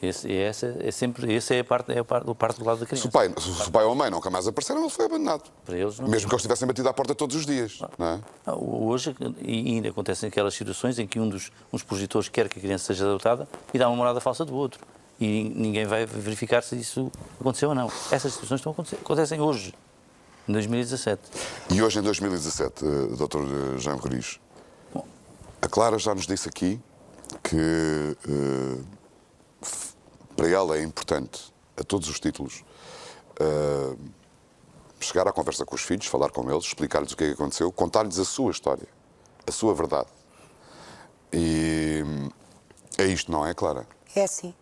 Essa é a parte do lado da criança. Se o pai ou a mãe nunca mais apareceram, ele foi abandonado. Para eles não. Mesmo que eles tivessem batido à porta todos os dias. Não é? Hoje ainda acontecem aquelas situações em que um dos progenitores quer que a criança seja adotada e dá uma morada falsa do outro. E ninguém vai verificar se isso aconteceu ou não. Essas situações acontecem hoje, em 2017. E hoje, em 2017, Dr. Jaime Roriz, a Clara já nos disse aqui que para ela é importante, a todos os títulos, chegar à conversa com os filhos, falar com eles, explicar-lhes o que é que aconteceu, contar-lhes a sua história, a sua verdade. E é isto, não é, Clara? É assim,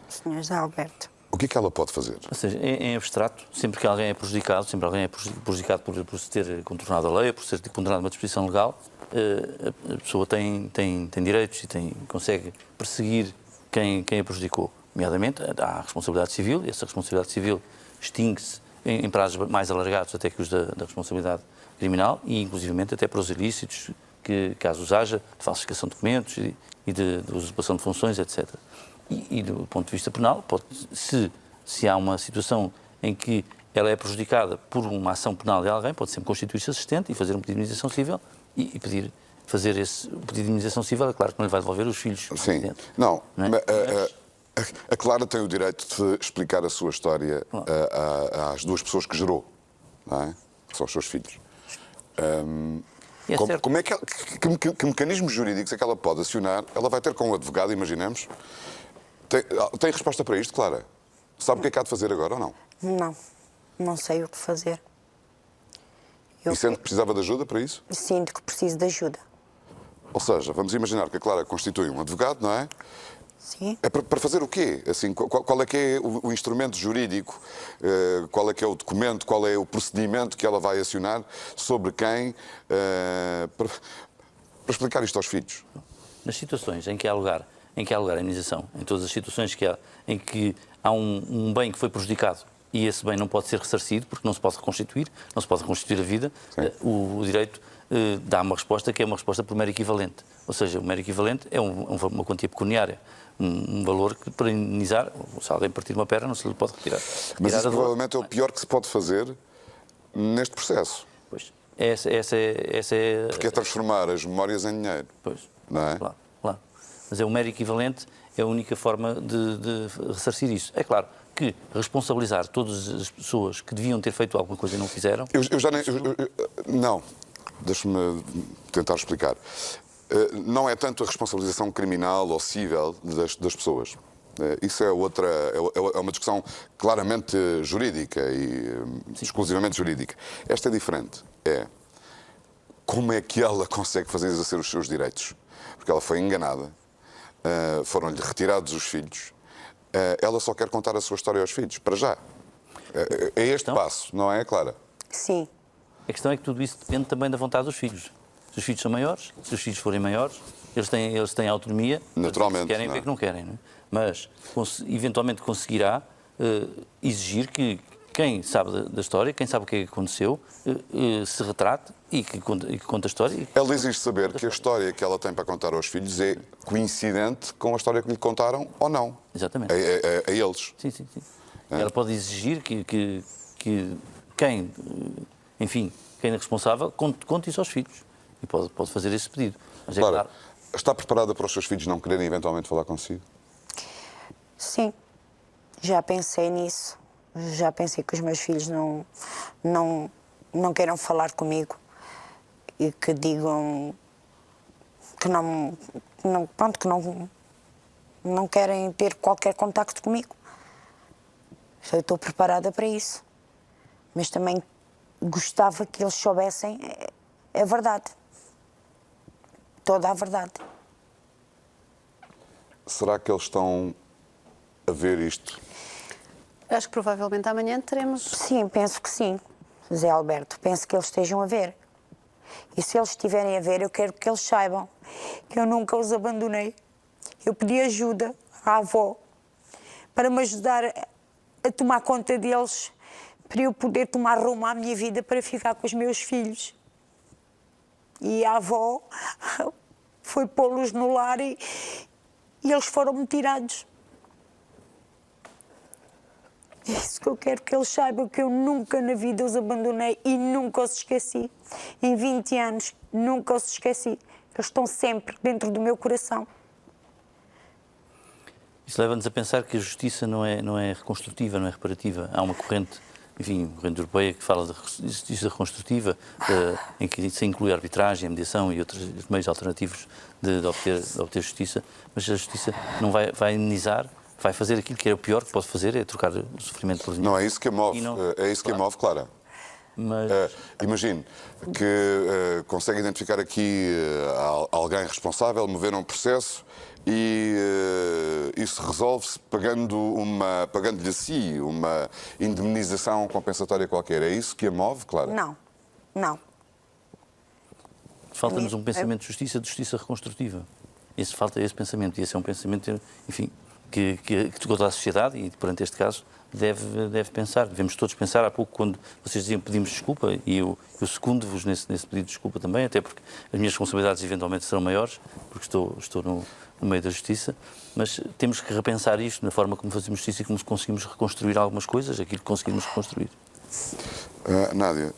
Sr. José Alberto. O que é que ela pode fazer? Ou seja, em abstrato, sempre que alguém é prejudicado, sempre alguém é prejudicado por se ter contornado a lei, por se ter contornado uma disposição legal, a pessoa tem direitos e consegue perseguir quem a prejudicou. Nomeadamente, há a responsabilidade civil, e essa responsabilidade civil extingue-se em prazos mais alargados até que os da responsabilidade criminal e, inclusivamente, até para os ilícitos, que casos haja, de falsificação de documentos e de usurpação de funções, etc. E do ponto de vista penal, se há uma situação em que ela é prejudicada por uma ação penal de alguém, pode sempre constituir-se assistente e fazer um pedido de indenização civil e fazer esse pedido de indenização civil. É claro que não lhe vai devolver os filhos. Sim, não. A Clara tem o direito de explicar a sua história às duas pessoas que gerou, não é? Que são os seus filhos. Como é que mecanismos jurídicos é que ela pode acionar? Ela vai ter com um advogado, imaginemos. Tem resposta para isto, Clara? Sabe o que é que há de fazer agora ou não? Não sei o que fazer. E sendo que precisava de ajuda para isso? Sinto que preciso de ajuda. Ou seja, vamos imaginar que a Clara constitui um advogado, não é? Sim. É para fazer o quê? Assim, qual é que é o instrumento jurídico? Qual é que é o documento? Qual é o procedimento que ela vai acionar? Sobre quem? Para explicar isto aos filhos. Nas situações em que há lugar a indenização, em todas as situações em que há um bem que foi prejudicado e esse bem não pode ser ressarcido, porque não se pode reconstituir, não se pode reconstituir a vida, o direito dá uma resposta que é uma resposta por mero equivalente. Ou seja, o mero equivalente é uma quantia pecuniária, um valor que, para indenizar, se alguém partir uma perna, não se lhe pode retirar. Mas isso provavelmente é o pior que se pode fazer neste processo. Pois, essa é... Porque é transformar as memórias em dinheiro. Pois, não é? Claro. Mas é o mero equivalente, é a única forma de ressarcir isso. É claro que responsabilizar todas as pessoas que deviam ter feito alguma coisa e não fizeram... Não. Deixa-me tentar explicar. Não é tanto a responsabilização criminal ou civil das pessoas. Isso é uma discussão claramente jurídica e exclusivamente jurídica. Esta é diferente. É como é que ela consegue fazer exercer os seus direitos? Porque ela foi enganada. Foram-lhe retirados os filhos, ela só quer contar a sua história aos filhos, para já. É este passo, não é, Clara? Sim. A questão é que tudo isso depende também da vontade dos filhos. Se os filhos são maiores, se os filhos forem maiores, eles têm autonomia, naturalmente, se querem ver que não querem. Não é? Mas, eventualmente, conseguirá exigir que quem sabe da história, quem sabe o que é que aconteceu, se retrate e que conte a história. Ela exige saber que a história que ela tem para contar aos filhos é coincidente com a história que lhe contaram ou não. Exatamente. A eles. Sim. Ela pode exigir que quem é responsável, conte isso aos filhos. E pode fazer esse pedido. Mas é claro. Está preparada para os seus filhos não quererem eventualmente falar consigo? Sim. Já pensei nisso. Já pensei que os meus filhos não queiram falar comigo e que digam que não querem ter qualquer contacto comigo. Eu estou preparada para isso. Mas também gostava que eles soubessem a verdade. Toda a verdade. Será que eles estão a ver isto? Acho que provavelmente amanhã teremos... Sim, penso que sim, José Alberto. Penso que eles estejam a ver. E se eles estiverem a ver, eu quero que eles saibam que eu nunca os abandonei. Eu pedi ajuda à avó para me ajudar a tomar conta deles, para eu poder tomar rumo à minha vida, para ficar com os meus filhos. E a avó foi pô-los no lar e eles foram-me tirados. É isso que eu quero que eles saibam, que eu nunca na vida os abandonei e nunca os esqueci. Em 20 anos, nunca os esqueci. Eles estão sempre dentro do meu coração. Isso leva-nos a pensar que a justiça não é reconstrutiva, não é reparativa. Há uma corrente, corrente europeia que fala de justiça reconstrutiva, em que se inclui a arbitragem, a mediação e outros meios alternativos de obter justiça, mas a justiça não vai indenizar, vai fazer aquilo que é o pior que pode fazer, é trocar o sofrimento por dinheiro. Não é isso que a move, é isso que a move, Clara. Mas... Imagine que consegue identificar aqui alguém responsável, mover um processo e isso resolve-se pagando-lhe a si uma indemnização compensatória qualquer. É isso que a move, claro? Não, não. Falta-nos um pensamento de justiça reconstrutiva. Falta esse pensamento. E esse é um pensamento, enfim, que toda a sociedade, e perante este caso, deve pensar. Devemos todos pensar. Há pouco, quando vocês diziam pedimos desculpa, e eu secundo-vos nesse pedido de desculpa também, até porque as minhas responsabilidades eventualmente serão maiores, porque estou no meio da justiça, mas temos que repensar isto na forma como fazemos justiça e como conseguimos reconstruir algumas coisas, aquilo que conseguimos reconstruir. Nádia,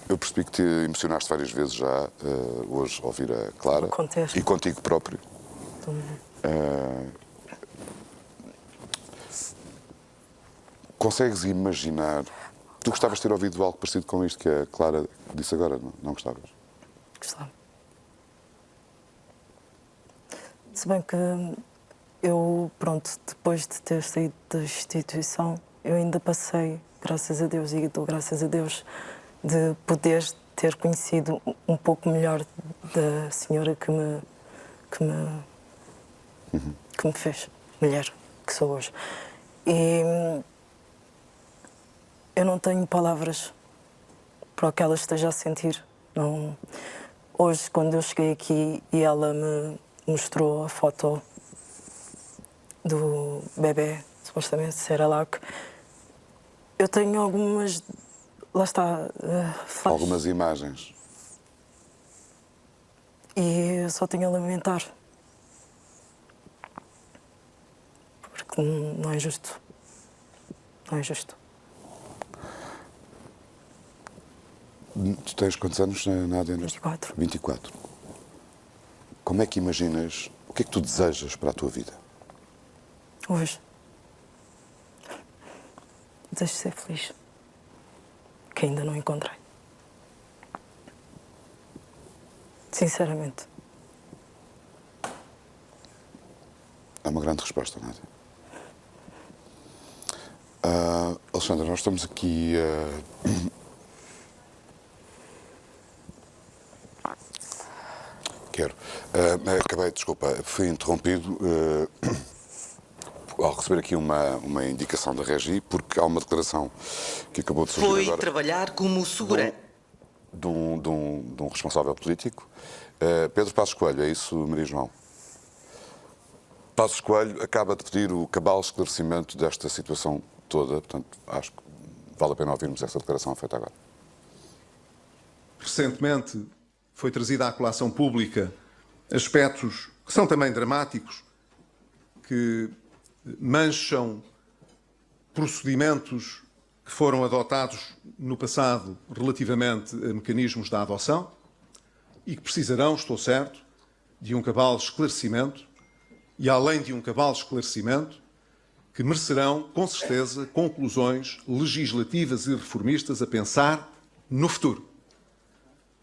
eu percebi que te emocionaste várias vezes já hoje ao ouvir a Clara e contigo próprio. Consegues imaginar... Tu gostavas de ter ouvido algo parecido com isto que a Clara disse agora, não gostavas? Gostava. Se bem que eu, depois de ter saído da instituição, eu ainda passei, graças a Deus, e dou graças a Deus, de poder ter conhecido um pouco melhor da senhora que me fez mulher que sou hoje. E eu não tenho palavras para o que ela esteja a sentir. Não. Hoje, quando eu cheguei aqui e ela me mostrou a foto do bebê, supostamente Cerelac, eu tenho algumas... Lá está... algumas imagens. E eu só tenho a lamentar. Porque não é justo. Não é justo. Tu tens quantos anos, Nádia? 24. 24. Como é que imaginas... O que é que tu desejas para a tua vida? Hoje. Desejo ser feliz. Que ainda não encontrei. Sinceramente. É uma grande resposta, Nádia. Alexandra, nós estamos aqui... fui interrompido ao receber aqui uma indicação da Regi, porque há uma declaração que acabou de surgir agora. Foi trabalhar como segurança. De um responsável político. Pedro Passos Coelho, é isso, Maria João? Passos Coelho acaba de pedir o cabal esclarecimento desta situação toda, portanto, acho que vale a pena ouvirmos essa declaração feita agora. Recentemente foi trazida à colação pública aspectos que são também dramáticos, que mancham procedimentos que foram adotados no passado relativamente a mecanismos da adoção e que precisarão, estou certo, de um cabal esclarecimento e, além de um cabal esclarecimento, que merecerão, com certeza, conclusões legislativas e reformistas a pensar no futuro,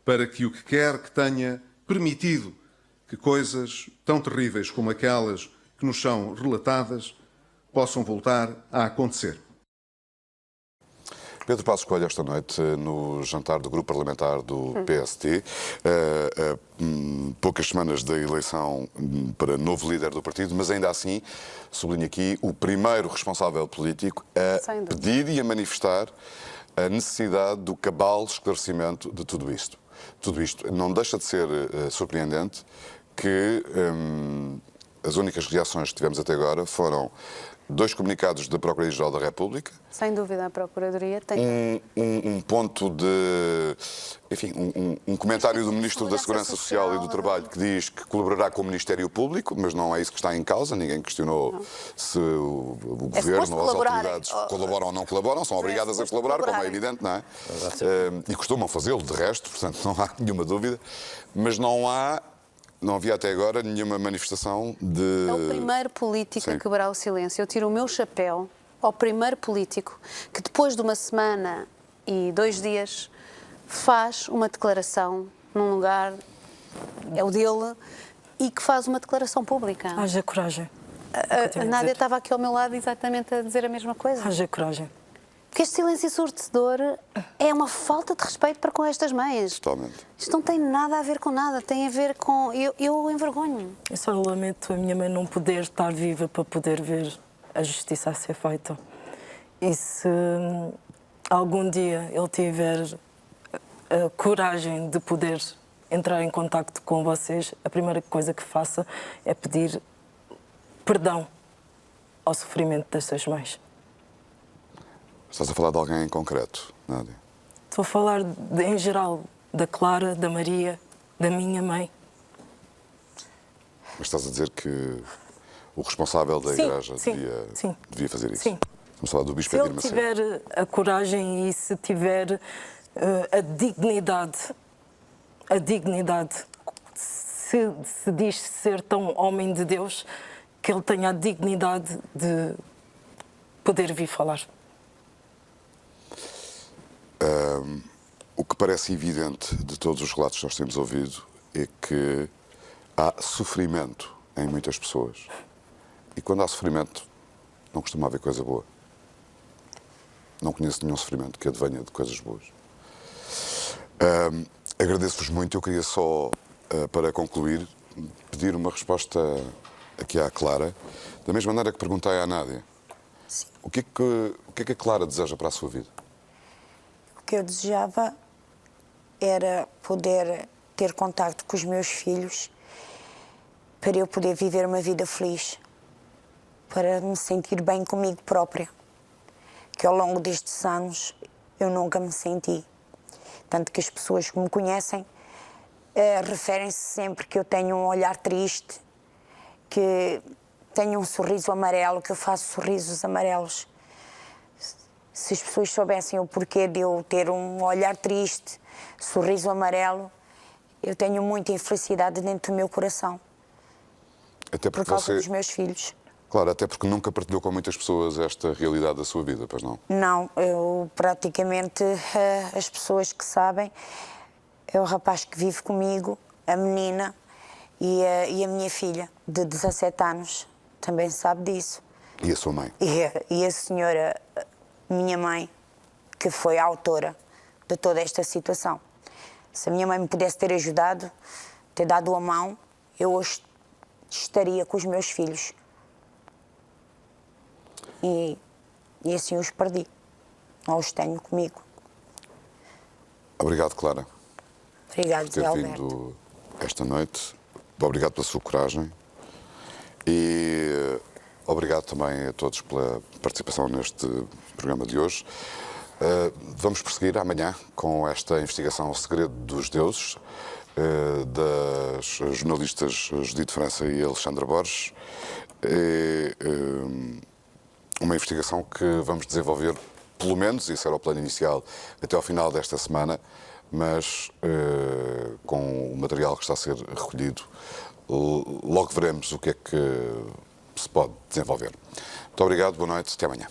para que o que quer que tenha permitido que coisas tão terríveis como aquelas que nos são relatadas possam voltar a acontecer. Pedro Passos Coelho, esta noite, no jantar do Grupo Parlamentar do PST, poucas semanas da eleição para novo líder do partido, mas ainda assim, sublinho aqui, o primeiro responsável político a pedir e a manifestar a necessidade do cabal esclarecimento de tudo isto. Tudo isto não deixa de ser surpreendente que as únicas reações que tivemos até agora foram 2 comunicados da Procuradoria-Geral da República. Sem dúvida, a Procuradoria tem... Um ponto de... Enfim, um comentário do Ministro da Segurança Social e do Trabalho que diz que colaborará com o Ministério Público, mas não é isso que está em causa. Ninguém questionou se o Governo ou as autoridades colaboram ou não colaboram. São obrigadas a colaborar, como é evidente, não é? E costumam fazê-lo, de resto, portanto, não há nenhuma dúvida. Mas não havia até agora nenhuma manifestação de... É o primeiro político a quebrar o silêncio. Eu tiro o meu chapéu ao primeiro político que depois de 1 semana e 2 dias faz uma declaração num lugar, é o dele, e que faz uma declaração pública. Haja coragem. A Nádia estava aqui ao meu lado exatamente a dizer a mesma coisa. Haja coragem. Porque este silêncio ensurdecedor é uma falta de respeito para com estas mães. Totalmente. Isto não tem nada a ver com nada, tem a ver com... Eu envergonho-me. Eu só lamento a minha mãe não poder estar viva para poder ver a justiça a ser feita. E se algum dia ele tiver a coragem de poder entrar em contacto com vocês, a primeira coisa que faça é pedir perdão ao sofrimento das suas mães. Estás a falar de alguém em concreto, Nádia? Estou a falar em geral da Clara, da Maria, da minha mãe. Mas estás a dizer que o responsável da igreja devia fazer isso? Sim. Vamos falar do Bispo Se Edir ele Macedo. tiver a coragem e se tiver a dignidade, se diz ser tão homem de Deus, que ele tenha a dignidade de poder vir falar. O que parece evidente de todos os relatos que nós temos ouvido é que há sofrimento em muitas pessoas. E quando há sofrimento, não costuma haver coisa boa. Não conheço nenhum sofrimento que advenha de coisas boas. Agradeço-vos muito. Eu queria só, para concluir, pedir uma resposta aqui à Clara, da mesma maneira que perguntei à Nádia. Sim. O que é que a Clara deseja para a sua vida? O que eu desejava era poder ter contacto com os meus filhos para eu poder viver uma vida feliz, para me sentir bem comigo própria, que ao longo destes anos eu nunca me senti. Tanto que as pessoas que me conhecem referem-se sempre que eu tenho um olhar triste, que tenho um sorriso amarelo, que eu faço sorrisos amarelos. Se as pessoas soubessem o porquê de eu ter um olhar triste, sorriso amarelo, eu tenho muita infelicidade dentro do meu coração. Até Por causa dos meus filhos. Claro, até porque nunca partilhou com muitas pessoas esta realidade da sua vida, pois não? Não, eu praticamente, as pessoas que sabem, é o rapaz que vive comigo, a menina e a minha filha, de 17 anos, também sabe disso. E a sua mãe? E a senhora, minha mãe, que foi a autora de toda esta situação. Se a minha mãe me pudesse ter ajudado, ter dado a mão, eu hoje estaria com os meus filhos. E assim os perdi. Não os tenho comigo. Obrigado, Clara. Obrigado, por ter Zé Alberto. vindo esta noite. Obrigado pela sua coragem. E obrigado também a todos pela participação neste programa de hoje. Vamos prosseguir amanhã com esta investigação O Segredo dos Deuses, das jornalistas Judite França e Alexandra Borges. Uma investigação que vamos desenvolver, pelo menos, isso era o plano inicial, até ao final desta semana, mas com o material que está a ser recolhido, logo veremos o que é que se pode desenvolver. Muito obrigado, boa noite, até amanhã.